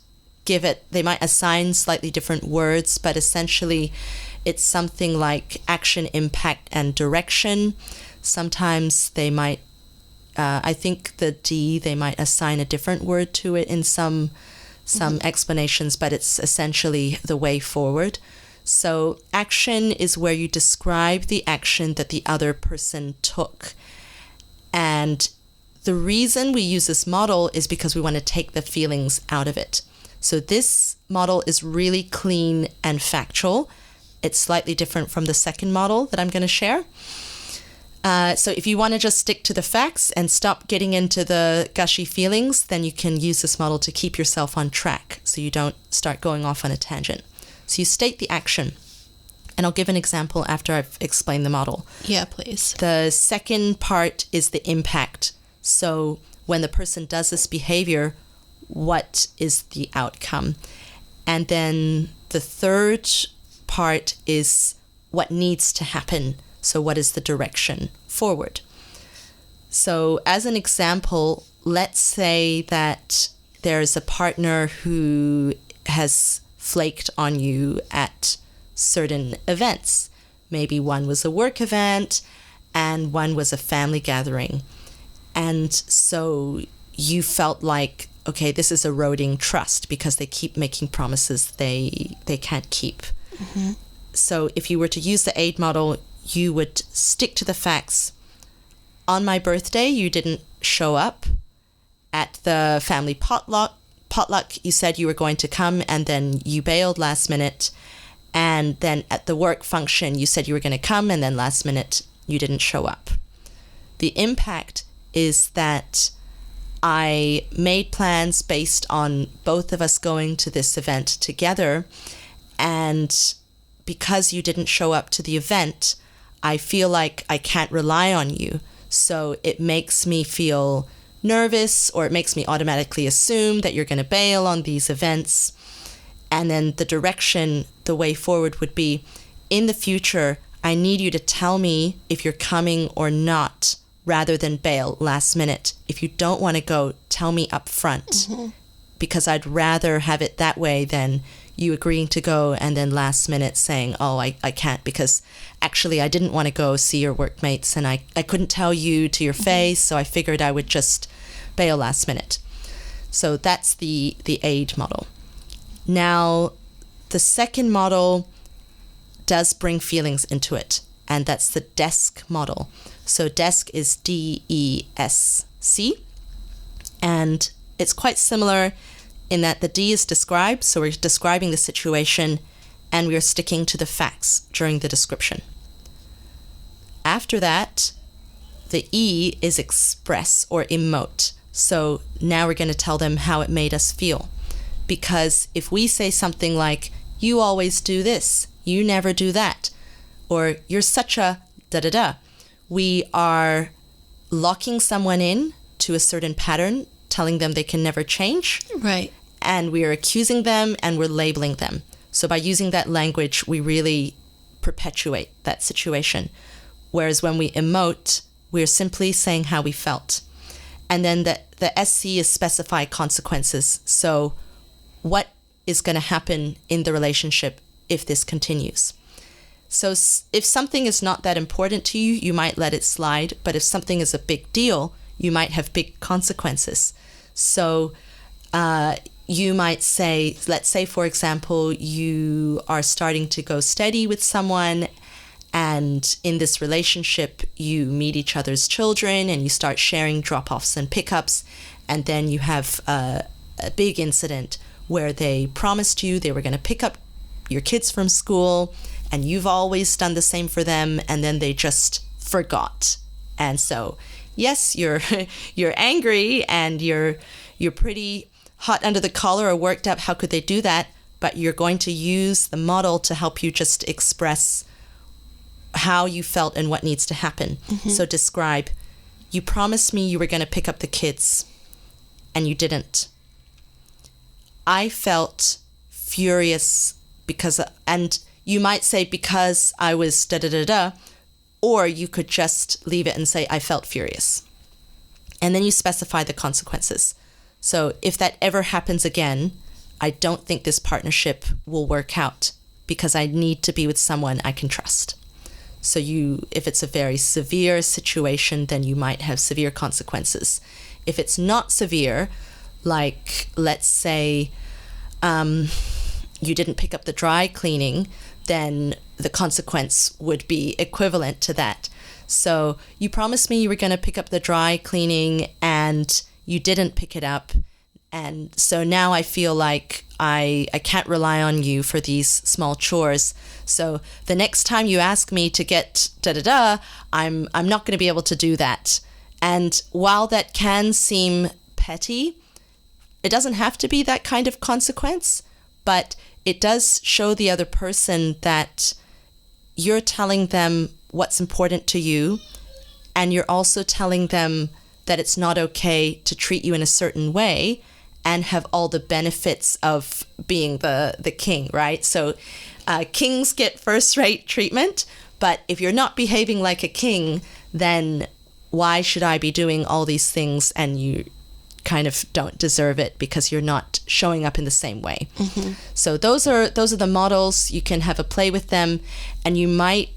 assign slightly different words, but essentially it's something like action, impact, and direction. Sometimes they might, I think the D, they might assign a different word to it in some explanations, but it's essentially the way forward. So action is where you describe the action that the other person took. And the reason we use this model is because we want to take the feelings out of it. So this model is really clean and factual. It's slightly different from the second model that I'm going to share. So if you want to just stick to the facts and stop getting into the gushy feelings, then you can use this model to keep yourself on track so you don't start going off on a tangent. So you state the action. And I'll give an example after I've explained the model. Yeah, please. The second part is the impact. So when the person does this behavior, what is the outcome? And then the third part is what needs to happen. So what is the direction forward? So as an example, let's say that there's a partner who has flaked on you at certain events. Maybe one was a work event and one was a family gathering. And so you felt like, okay, this is eroding trust because they keep making promises they can't keep. So if you were to use the AID model, you would stick to the facts. On my birthday, you didn't show up. At the family potluck, you said you were going to come and then you bailed last minute. And then at the work function, you said you were going to come and then last minute you didn't show up. The impact is that I made plans based on both of us going to this event together. And because you didn't show up to the event, I feel like I can't rely on you. So it makes me feel nervous, or it makes me automatically assume that you're going to bail on these events. And then the direction, the way forward would be, in the future, I need you to tell me if you're coming or not, rather than bail last minute. If you don't want to go, tell me up front, because I'd rather have it that way than you agreeing to go and then last minute saying, oh, I can't because actually I didn't want to go see your workmates and I couldn't tell you to your face, so I figured I would just bail last minute. So that's the aid model. Now, the second model does bring feelings into it, and that's the desk model. So desk is D-E-S-C, and it's quite similar in that the D is describe, so we're describing the situation and we are sticking to the facts during the description. After that, the E is express or emote. So now we're going to tell them how it made us feel. Because if we say something like, you always do this, you never do that, or you're such a da-da-da, we are locking someone in to a certain pattern, telling them they can never change. Right. And we are accusing them and we're labeling them. So by using that language, we really perpetuate that situation. Whereas when we emote, we're simply saying how we felt. And then the SC is specify consequences. So what is going to happen in the relationship if this continues? So if something is not that important to you, you might let it slide. But if something is a big deal, you might have big consequences. So you might say, let's say, for example, you are starting to go steady with someone, and in this relationship, you meet each other's children and you start sharing drop-offs and pickups, and then you have a big incident where they promised you they were going to pick up your kids from school, and you've always done the same for them, and then they just forgot. And so, yes, you're angry and you're pretty hot under the collar or worked up. How could they do that? But you're going to use the model to help you just express how you felt and what needs to happen. So describe, you promised me you were going to pick up the kids and you didn't. I felt furious because, and you might say because I was da-da-da-da, or you could just leave it and say, I felt furious. And then you specify the consequences. So if that ever happens again, I don't think this partnership will work out because I need to be with someone I can trust. So if it's a very severe situation, then you might have severe consequences. If it's not severe, like let's say you didn't pick up the dry cleaning, then the consequence would be equivalent to that. So you promised me you were going to pick up the dry cleaning and you didn't pick it up. And so now I feel like I can't rely on you for these small chores. So the next time you ask me to get da-da-da, I'm not going to be able to do that. And while that can seem petty, it doesn't have to be that kind of consequence, but it does show the other person that you're telling them what's important to you, and you're also telling them that it's not okay to treat you in a certain way and have all the benefits of being the king, right? So kings get first-rate treatment, but if you're not behaving like a king, then why should I be doing all these things and you kind of don't deserve it because you're not showing up in the same way. So those are the models. You can have a play with them, and you might,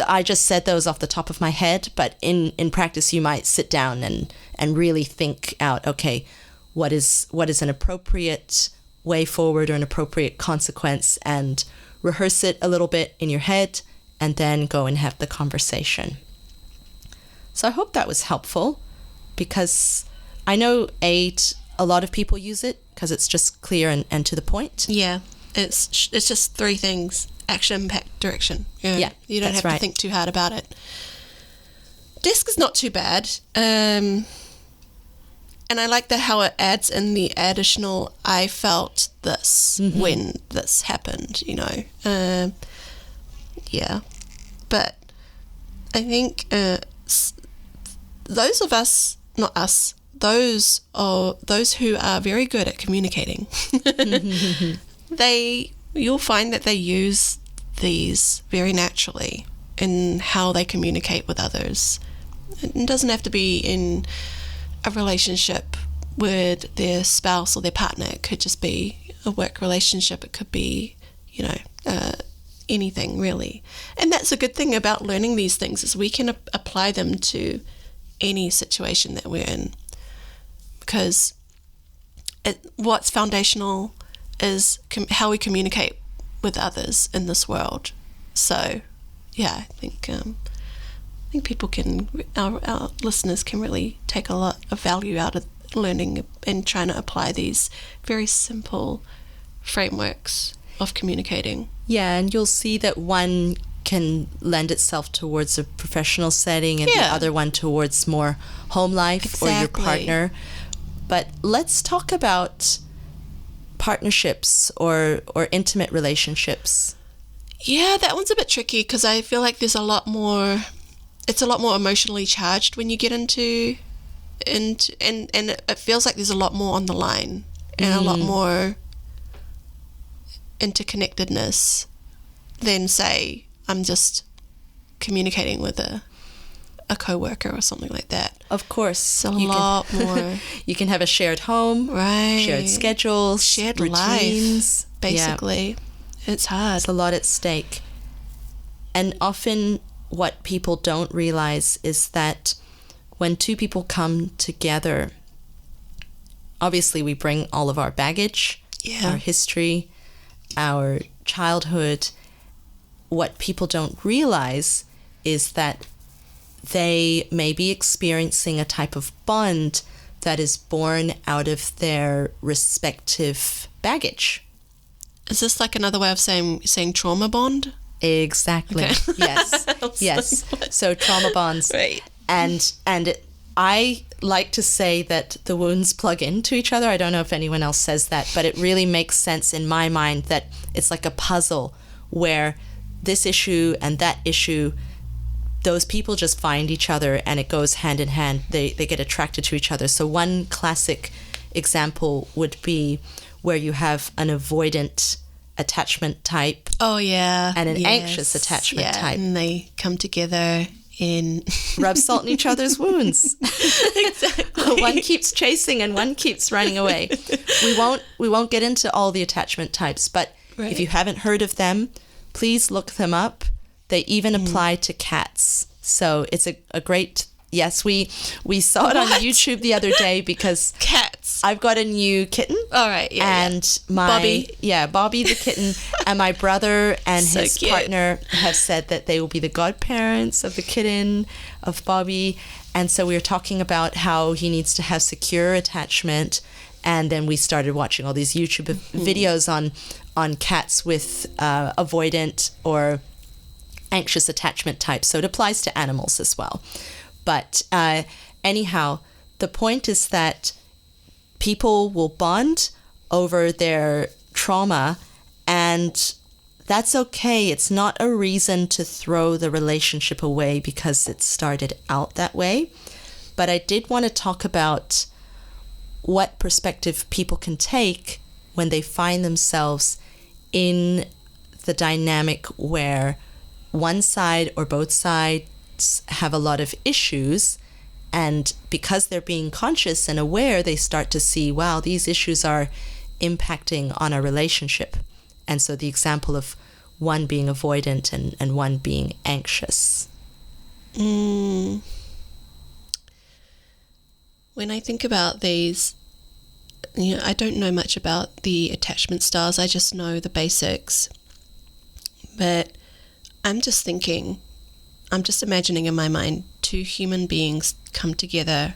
I just said those off the top of my head, but in practice you might sit down and really think out, okay, what is an appropriate way forward or an appropriate consequence, and rehearse it a little bit in your head and then go and have the conversation. So I hope that was helpful, because I know AID, a lot of people use it because it's just clear and to the point. Yeah, it's just three things: action, impact, direction. Yeah, you don't have to think too hard about it. Desk is not too bad, and I like that how it adds in the additional "I felt this when this happened." Yeah, but I think those of us not us, those who are very good at communicating, you'll find that they use these very naturally in how they communicate with others. It doesn't have to be in a relationship with their spouse or their partner. It could just be a work relationship. It could be, anything really. And that's a good thing about learning these things, is we can apply them to any situation that we're in, because what's foundational is how we communicate with others in this world. So yeah, I think people can, our listeners can really take a lot of value out of learning and trying to apply these very simple frameworks of communicating. Yeah, and you'll see that one can lend itself towards a professional setting and the other one towards more home life or your partner. But let's talk about partnerships or intimate relationships. Yeah, that one's a bit tricky, because I feel like it's a lot more emotionally charged when you get into and it feels like there's a lot more on the line and a lot more interconnectedness than, say, I'm just communicating with a co-worker or something like that. Of course. It's a lot more. You can have a shared home, right? Shared schedules, shared routines. Life, basically. Yeah. It's hard. It's a lot at stake. And often what people don't realize is that when two people come together, obviously we bring all of our baggage, our history, our childhood. What people don't realize is that they may be experiencing a type of bond that is born out of their respective baggage. Is this like another way of saying trauma bond? Exactly. Okay. Yes. So trauma bonds. Right. I like to say that the wounds plug into each other. I don't know if anyone else says that, but it really makes sense in my mind that it's like a puzzle where this issue and that issue, those people just find each other and it goes hand in hand. They get attracted to each other. So one classic example would be where you have an avoidant attachment type. Oh, yeah. And an anxious attachment type. And they come together in... Rub salt in each other's wounds. Exactly. One keeps chasing and one keeps running away. We won't get into all the attachment types, but if you haven't heard of them, please look them up. They even apply to cats. So it's a great... Yes, we saw it on YouTube the other day because... Cats. I've got a new kitten. All right, and Bobby the kitten, and my brother and so his partner have said that they will be the godparents of the kitten, of Bobby. And so we were talking about how he needs to have secure attachment. And then we started watching all these YouTube videos on cats with avoidant or anxious attachment types. So it applies to animals as well. But anyhow, the point is that people will bond over their trauma, and that's okay. It's not a reason to throw the relationship away because it started out that way. But I did want to talk about what perspective people can take when they find themselves in the dynamic where one side or both sides have a lot of issues, and because they're being conscious and aware, they start to see, wow, these issues are impacting on our relationship. And so the example of one being avoidant and one being anxious. When I think about these, I don't know much about the attachment styles. I just know the basics. But I'm just imagining in my mind two human beings come together.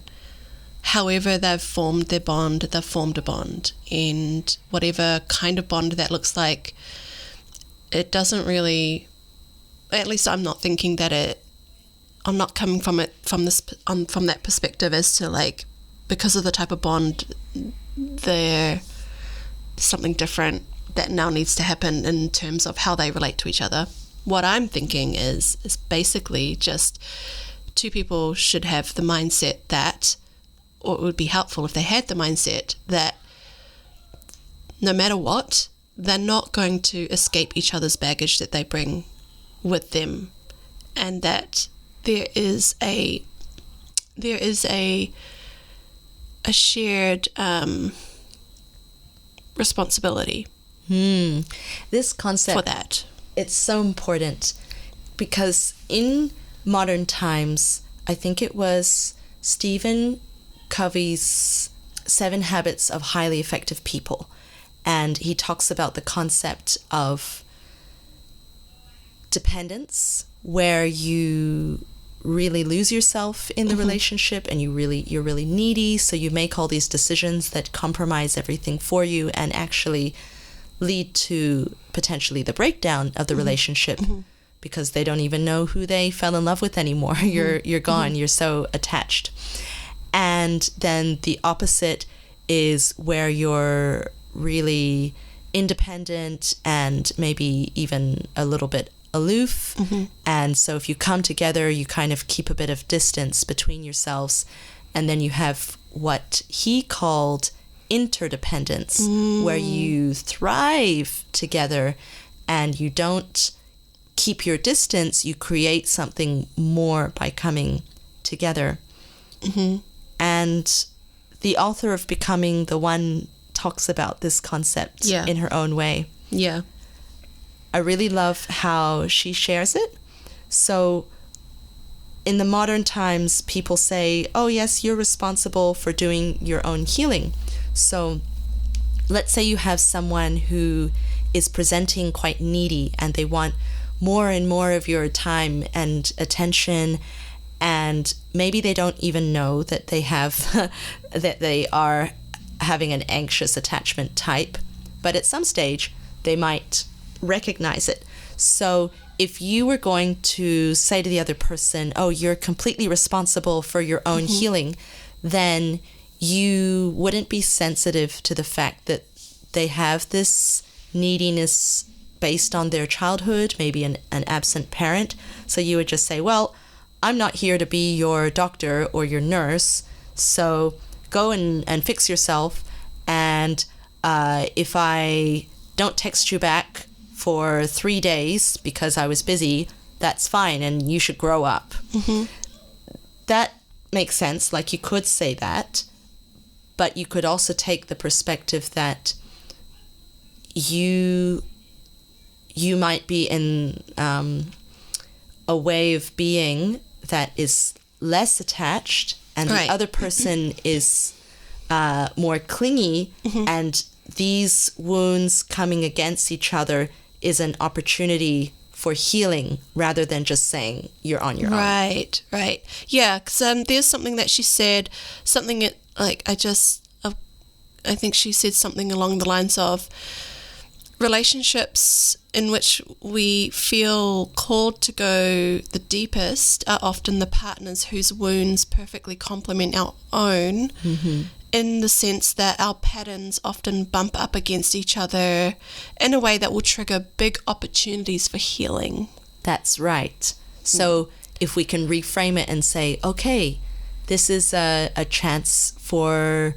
However they've formed their bond, they've formed a bond. And whatever kind of bond that looks like, it doesn't really, at least I'm not thinking that I'm not coming from it from that perspective as to like, because of the type of bond, there's something different that now needs to happen in terms of how they relate to each other. What I'm thinking is basically just two people should have the mindset that or it would be helpful if they had the mindset that no matter what, they're not going to escape each other's baggage that they bring with them, and that there is a shared responsibility This concept, for that. it's so important because in modern times, I think it was Stephen Covey's 7 Habits of Highly Effective People, and he talks about the concept of dependence, where you really lose yourself in the relationship and you're really needy, so you make all these decisions that compromise everything for you and actually lead to potentially the breakdown of the relationship because they don't even know who they fell in love with anymore. You're gone. You're so attached. And then the opposite is where you're really independent and maybe even a little bit aloof. And so if you come together, you kind of keep a bit of distance between yourselves. And then you have what he called interdependence, where you thrive together and you don't keep your distance, you create something more by coming together. And the author of Becoming the One talks about this concept in her own way. Yeah. I really love how she shares it. So in the modern times, people say, oh yes, you're responsible for doing your own healing. So let's say you have someone who is presenting quite needy and they want more and more of your time and attention, and maybe they don't even know that they have that they are having an anxious attachment type, but at some stage they might recognize it. So if you were going to say to the other person, oh, you're completely responsible for your own healing, then you wouldn't be sensitive to the fact that they have this neediness based on their childhood, maybe an absent parent. So you would just say, well, I'm not here to be your doctor or your nurse, so go and fix yourself. And if I don't text you back for 3 days because I was busy, that's fine, and you should grow up. That makes sense. Like, you could say that, but you could also take the perspective that you might be in a way of being that is less attached, and the other person is more clingy, and these wounds coming against each other is an opportunity for healing rather than just saying you're on your own. Right. Yeah, because there's something that she said, something like I think she said something along the lines of relationships in which we feel called to go the deepest are often the partners whose wounds perfectly complement our own, in the sense that our patterns often bump up against each other in a way that will trigger big opportunities for healing. That's right. So if we can reframe it and say, okay, this is a chance for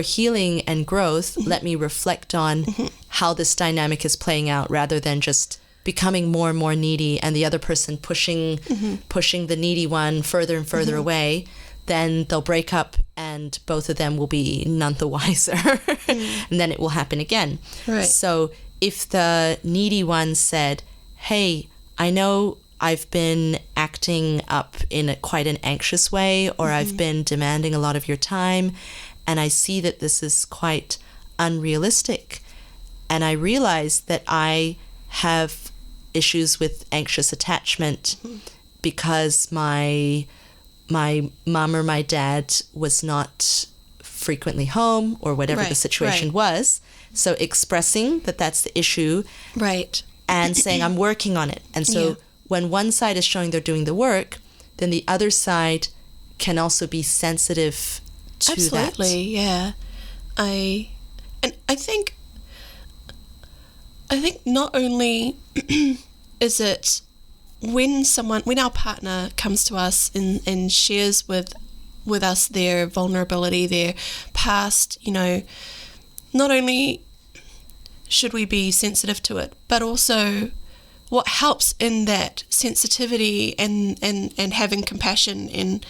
healing and growth, let me reflect on how this dynamic is playing out, rather than just becoming more and more needy and the other person pushing the needy one further and further away, then they'll break up and both of them will be none the wiser. And then it will happen again. Right. So if the needy one said, hey, I know I've been acting up in quite an anxious way, or I've been demanding a lot of your time, and I see that this is quite unrealistic, and I realize that I have issues with anxious attachment because my mom or my dad was not frequently home, or whatever the situation was. So expressing that that's the issue, and saying I'm working on it. And so when one side is showing they're doing the work, then the other side can also be sensitive to Absolutely, yeah. I think not only is it when our partner comes to us and shares with with us their vulnerability, their past, not only should we be sensitive to it, but also what helps in that sensitivity and having compassion and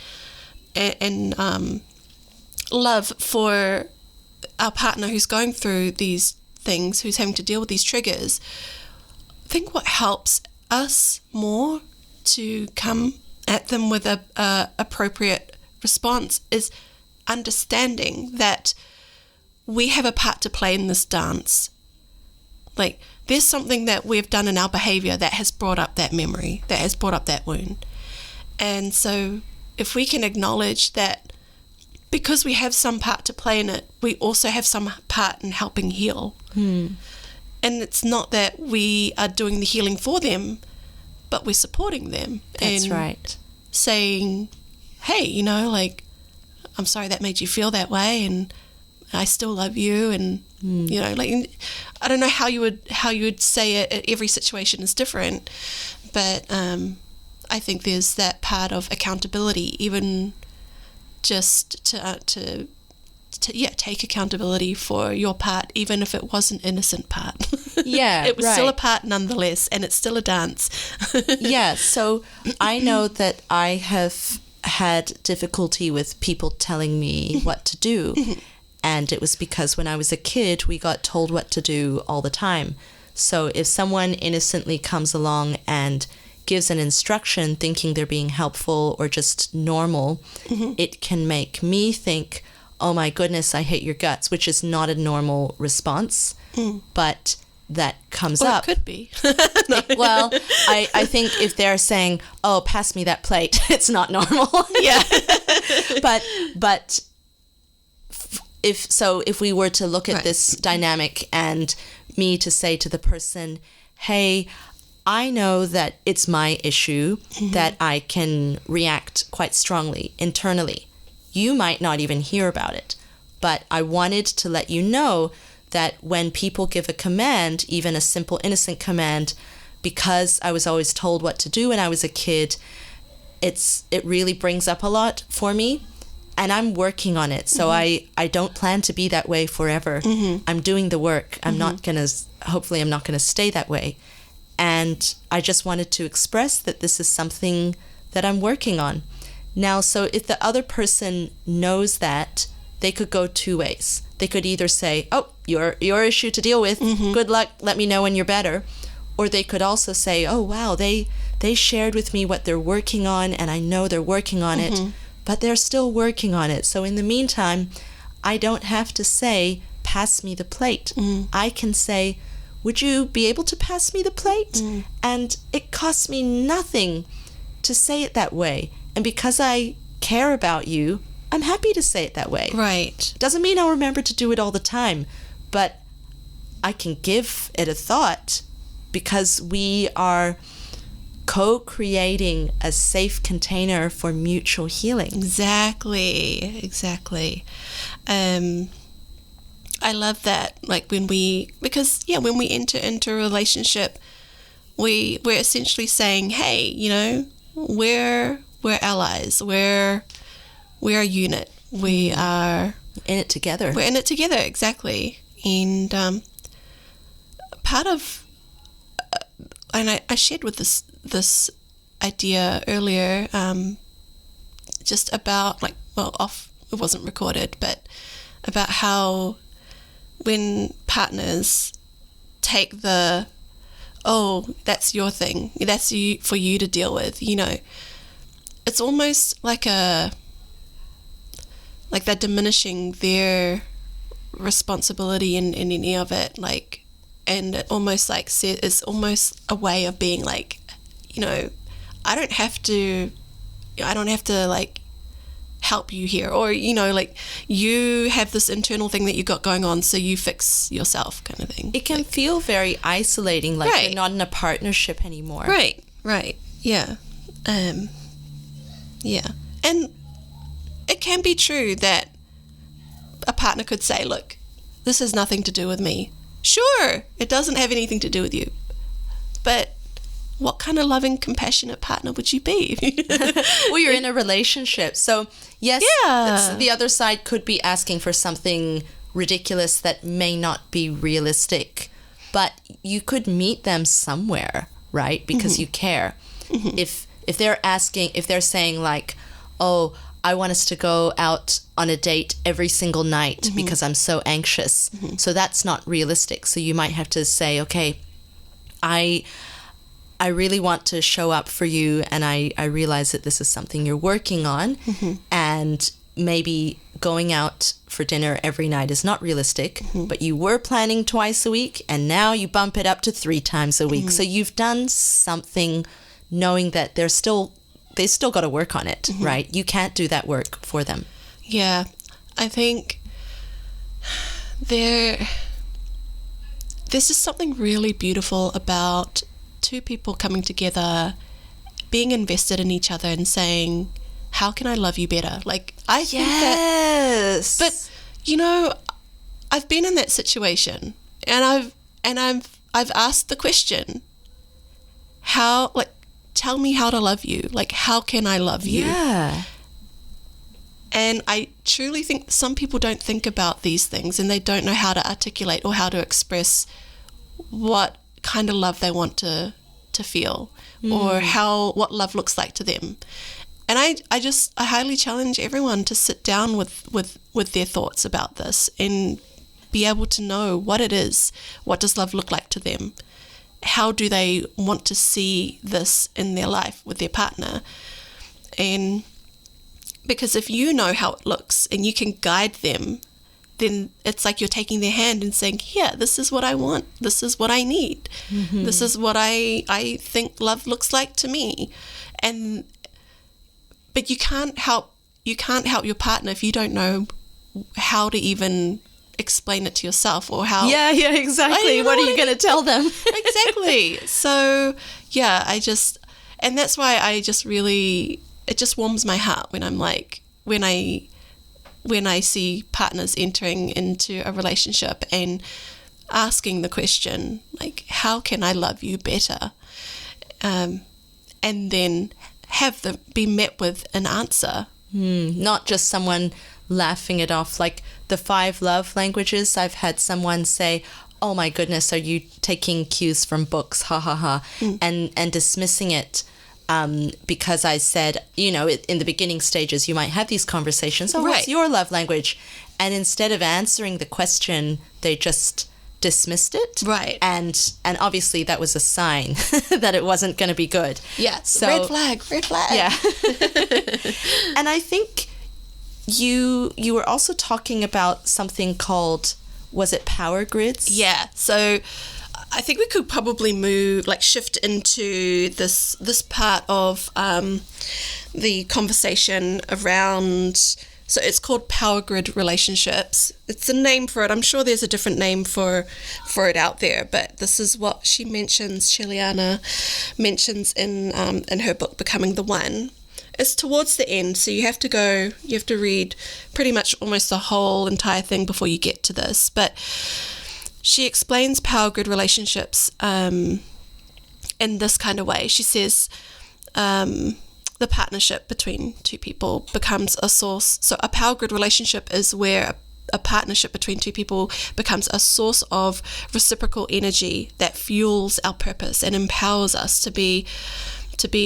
love for our partner who's going through these things, who's having to deal with these triggers. I think what helps us more to come at them with a appropriate response is understanding that we have a part to play in this dance. Like, there's something that we've done in our behavior that has brought up that memory, that has brought up that wound. And so if we can acknowledge that because we have some part to play in it, we also have some part in helping heal. And it's not that we are doing the healing for them, but we're supporting them. That's and right. Saying, hey, I'm sorry that made you feel that way, and I still love you. And I don't know how you would say it. Every situation is different, but I think there's that part of accountability, even just to take accountability for your part, even if it was an innocent part. Yeah, it was right. still a part nonetheless, and it's still a dance. Yeah, so I know that I have had difficulty with people telling me what to do. And it was because when I was a kid, we got told what to do all the time. So if someone innocently comes along and gives an instruction thinking they're being helpful or just normal, it can make me think, oh my goodness, I hate your guts, which is not a normal response. But that comes up. It could be. Well, I think if they're saying, oh, pass me that plate, it's not normal. Yeah. But if we were to look at this dynamic and me to say to the person, hey, I know that it's my issue, that I can react quite strongly internally. You might not even hear about it, but I wanted to let you know that when people give a command, even a simple innocent command, because I was always told what to do when I was a kid, it really brings up a lot for me. And I'm working on it. So I don't plan to be that way forever. I'm doing the work. Hopefully I'm not going to stay that way. And I just wanted to express that this is something that I'm working on. Now, so if the other person knows that, they could go two ways. They could either say, oh, your issue to deal with. Good luck. Let me know when you're better. Or they could also say, oh, wow, they shared with me what they're working on, and I know they're working on it. But they're still working on it. So in the meantime, I don't have to say, pass me the plate. I can say, would you be able to pass me the plate? And it costs me nothing to say it that way. And because I care about you, I'm happy to say it that way. Right. Doesn't mean I'll remember to do it all the time, but I can give it a thought because we are co-creating a safe container for mutual healing. Exactly. I love that. Like when we enter into a relationship, we're essentially saying, hey, we're allies. We're a unit. We are in it together. We're in it together. Exactly. And part of, and I shared with this idea earlier, just about it wasn't recorded, but about how when partners take the, oh, that's your thing, that's for you to deal with, it's almost like they're diminishing their responsibility in any of it, and it almost is almost a way of being like, I don't have to help you here, or you have this internal thing that you got going on, so you fix yourself, kind of thing. It can feel very isolating, you're not in a partnership anymore. Right. Yeah. Yeah. And it can be true that a partner could say, look, this has nothing to do with me. Sure, it doesn't have anything to do with you, but what kind of loving, compassionate partner would you be? Well, you're in a relationship. So, yes, the other side could be asking for something ridiculous that may not be realistic, but you could meet them somewhere, right? Because you care. If they're saying like, oh, I want us to go out on a date every single night because I'm so anxious. So that's not realistic. So you might have to say, okay, I really want to show up for you, and I realize that this is something you're working on, and maybe going out for dinner every night is not realistic, but you were planning twice a week, and now you bump it up to 3 times a week. So you've done something, knowing that they still got to work on it, right? You can't do that work for them. Yeah, I think this is something really beautiful about 2 people coming together, being invested in each other and saying, how can I love you better? Like, I think that, but you know, I've been in that situation, and I've asked the question, how, like, tell me how to love you. Like, how can I love you? Yeah. And I truly think some people don't think about these things, and they don't know how to articulate or how to express what kind of love they want to feel, or what love looks like to them. And I highly challenge everyone to sit down with their thoughts about this and be able to know what it is. What does love look like to them? How do they want to see this in their life with their partner? And because if you know how it looks and you can guide them, then it's like you're taking their hand and saying, here, this is what I want. This is what I need. This is what I think love looks like to me. But you can't help your partner if you don't know how to even explain it to yourself, or how. Yeah, exactly. What are you going to tell them? Exactly. So, yeah, and that's why it just warms my heart when I'm like, when I see partners entering into a relationship and asking the question, like, how can I love you better? And then have them be met with an answer. Not just someone laughing it off, like the 5 love languages. I've had someone say, oh my goodness, are you taking cues from books? Ha ha ha. And dismissing it. Because I said, in the beginning stages, you might have these conversations. Oh, what's your love language? And instead of answering the question, they just dismissed it. Right. And obviously that was a sign that it wasn't going to be good. Yeah. So, red flag. Yeah. And I think you were also talking about something called, was it power grids? Yeah. So I think we could probably shift into this part of the conversation around. So it's called power grid relationships. It's a name for it. I'm sure there's a different name for it out there, but this is what she mentions. Sheliana mentions in her book, Becoming the One. It's towards the end, so you have to read pretty much almost the whole entire thing before you get to this. But she explains power grid relationships in this kind of way. She says the partnership between 2 people becomes a source. So a power grid relationship is where a partnership between 2 people becomes a source of reciprocal energy that fuels our purpose and empowers us to be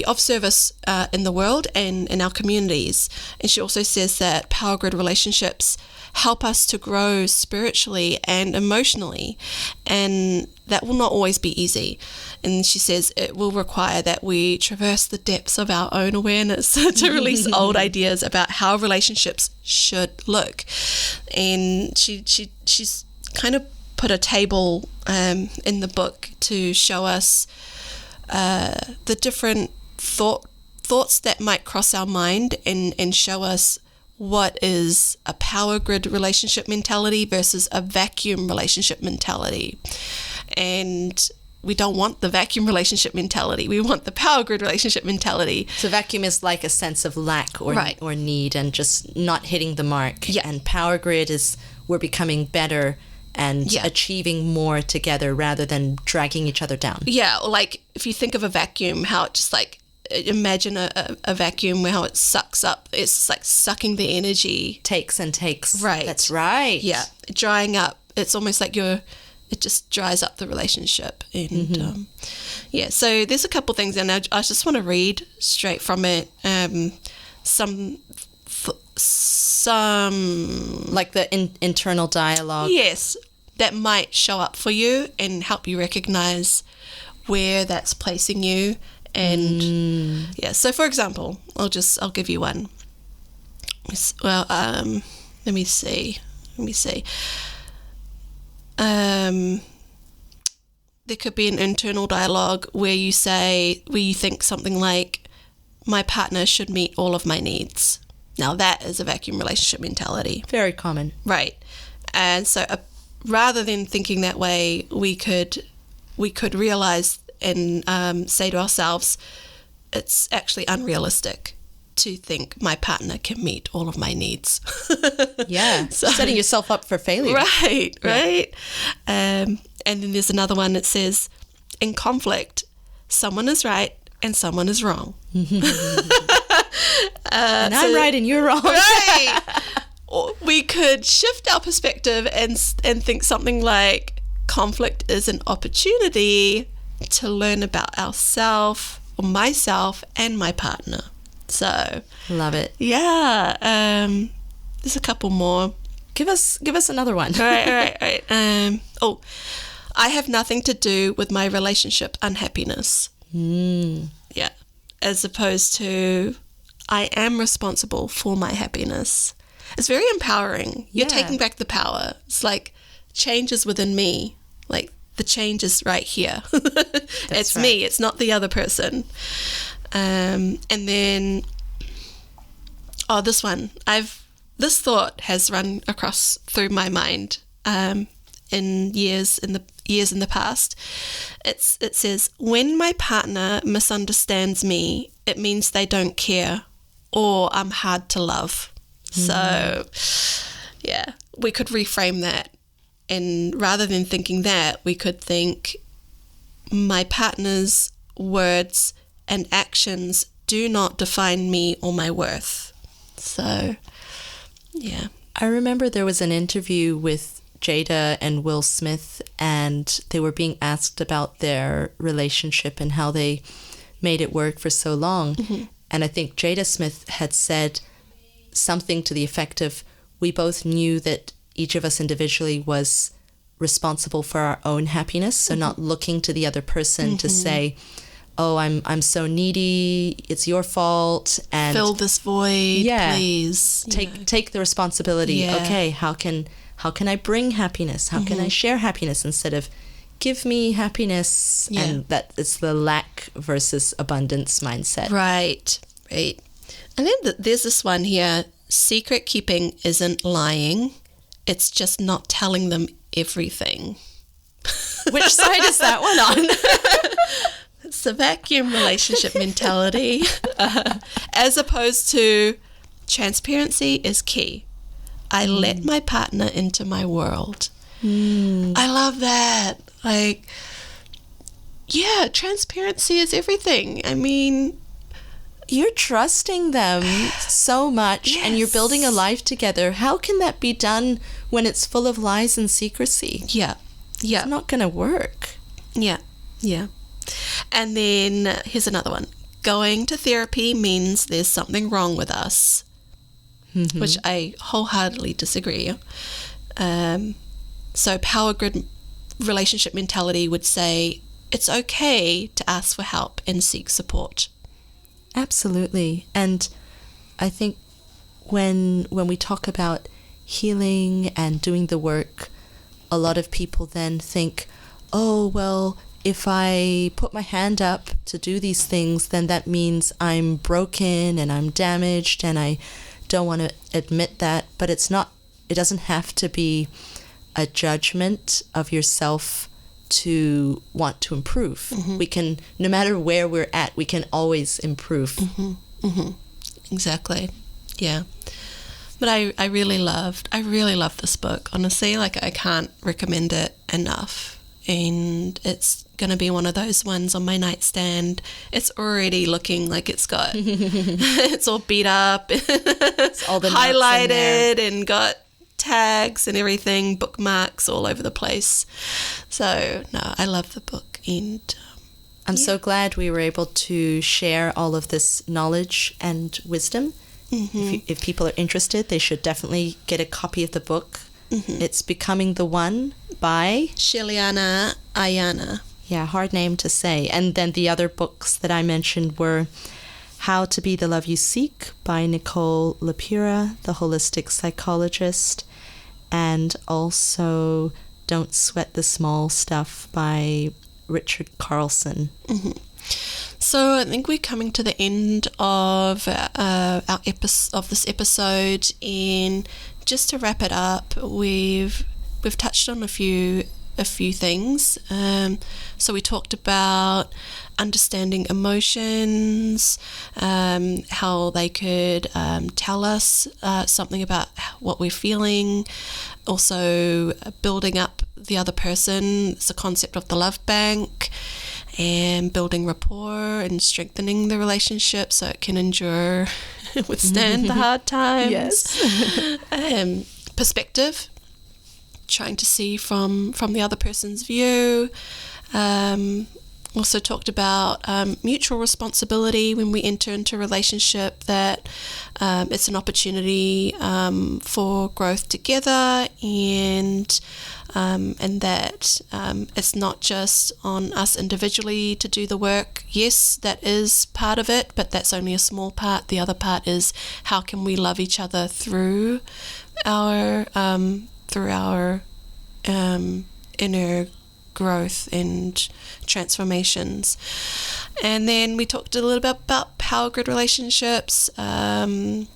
of service in the world and in our communities. And she also says that power grid relationships help us to grow spiritually and emotionally, and that will not always be easy. And she says it will require that we traverse the depths of our own awareness to release old ideas about how relationships should look. And she's kind of put a table in the book to show us the different thoughts that might cross our mind and show us what is a power grid relationship mentality versus a vacuum relationship mentality. And we don't want the vacuum relationship mentality. We want the power grid relationship mentality. So vacuum is like a sense of lack or need and just not hitting the mark. Yeah. And power grid is we're becoming better and Yeah. achieving more together rather than dragging each other down. Yeah, or like if you think of a vacuum, how it just like, imagine a vacuum where how it sucks up. It's just like sucking the energy. Takes and takes. Right. That's right. Yeah, drying up. It's almost like it just dries up the relationship. And yeah, so there's a couple things, and I just want to read straight from it. Some Like the internal dialogue. yes, that might show up for you and help you recognize where that's placing you. And yeah, so for example, I'll give you one. Well, let me see. There could be an internal dialogue where you think something like, my partner should meet all of my needs. Now that is a vacuum relationship mentality. Very common. Right. And so rather than thinking that way, we could realize and say to ourselves, it's actually unrealistic to think my partner can meet all of my needs. Yeah. So, setting yourself up for failure. Right. And then there's another one that says, in conflict, someone is right and someone is wrong. And I'm right and you're wrong. Right. Or we could shift our perspective and think something like, conflict is an opportunity to learn about ourselves, or myself, and my partner. So Love it. yeah, there's a couple more. Give us another one. All right. I have nothing to do with my relationship unhappiness. Yeah, as opposed to, I am responsible for my happiness. It's very empowering. You're Yeah. taking back the power. It's like, change is within me. Like, the change is right here. It's right. me. It's not the other person. And then, this one. This thought has run across through my mind in years in the past. It says, when my partner misunderstands me, it means they don't care, or I'm hard to love. So, yeah, we could reframe that. And rather than thinking that, we could think, my partner's words and actions do not define me or my worth. So, yeah. I remember there was an interview with Jada and Will Smith, and they were being asked about their relationship and how they made it work for so long. And I think Jada Smith had said something to the effect of, we both knew that each of us individually was responsible for our own happiness, so not looking to the other person to say, oh, I'm so needy, it's your fault, and Fill this void, please. take the responsibility. Yeah. Okay, how can I bring happiness? How can I share happiness, instead of give me happiness? Yeah. And that it's the lack versus abundance mindset. Right. And then there's this one here, secret keeping isn't lying, it's just not telling them everything. Which side is that one on? It's the vacuum relationship mentality. As opposed to, transparency is key. I let my partner into my world. I love that. Like, yeah, transparency is everything. I mean, You're trusting them so much, and you're building a life together. How can that be done when it's full of lies and secrecy? yeah. It's not going to work. Yeah. And then here's another one. Going to therapy means there's something wrong with us, which I wholeheartedly disagree. So power grid relationship mentality would say it's okay to ask for help and seek support. Absolutely. And I think when we talk about healing and doing the work, a lot of people then think, oh, well, if I put my hand up to do these things, then that means I'm broken and I'm damaged, and I don't want to admit that. But it's not, it doesn't have to be a judgment of yourself to want to improve. We can, no matter where we're at, we can always improve. Exactly. Yeah. But I really loved this book. Honestly, like I can't recommend it enough. And it's going to be one of those ones on my nightstand. It's already looking like it's got, it's all beat up, it's all the highlighted and got tags and everything, bookmarks all over the place. So, no, I love the book. And I'm so glad we were able to share all of this knowledge and wisdom. If people are interested, they should definitely get a copy of the book. It's Becoming the One by Sheliana Ayana. Yeah, hard name to say. And then the other books that I mentioned were How to Be the Love You Seek by Nicole Lapira, the holistic psychologist, and also Don't Sweat the Small Stuff by Richard Carlson. So I think we're coming to the end of this episode, and just to wrap it up, we've touched on a few things. So we talked about understanding emotions, how they could tell us something about what we're feeling. Also, building up the other person. It's the concept of the love bank, and building rapport and strengthening the relationship so it can endure, withstand the hard times. Yes. Perspective, trying to see from the other person's view. Also talked about mutual responsibility when we enter into a relationship, that it's an opportunity for growth together, and that it's not just on us individually to do the work. Yes, that is part of it, but that's only a small part. The other part is how can we love each other through our inner growth and transformations. And then we talked a little bit about power grid relationships, and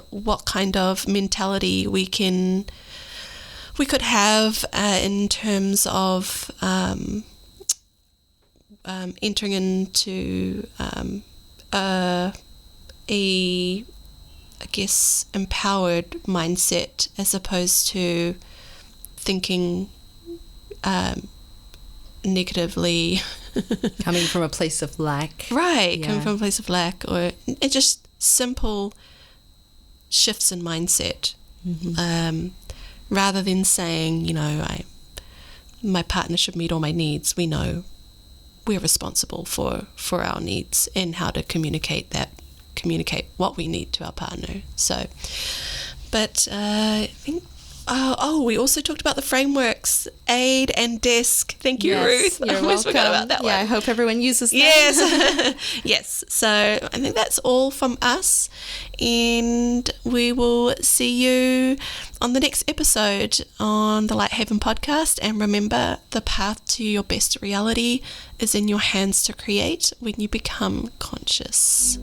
what kind of mentality we could have in terms of entering into I guess empowered mindset, as opposed to thinking negatively. Coming from a place of lack. Right, Yeah. coming from a place of lack, or it's just simple shifts in mindset. Rather than saying, my partner should meet all my needs, we know we're responsible for our needs and how to communicate what we need to our partner. So, but I think, we also talked about the frameworks, AID and DESC. Thank you, Yes, Ruth. You're I almost welcome. forgot about that one. Yeah, I hope everyone uses them. Yes. Yes. So I think that's all from us, and we will see you on the next episode on the Light Haven podcast. And remember, the path to your best reality is in your hands to create when you become conscious.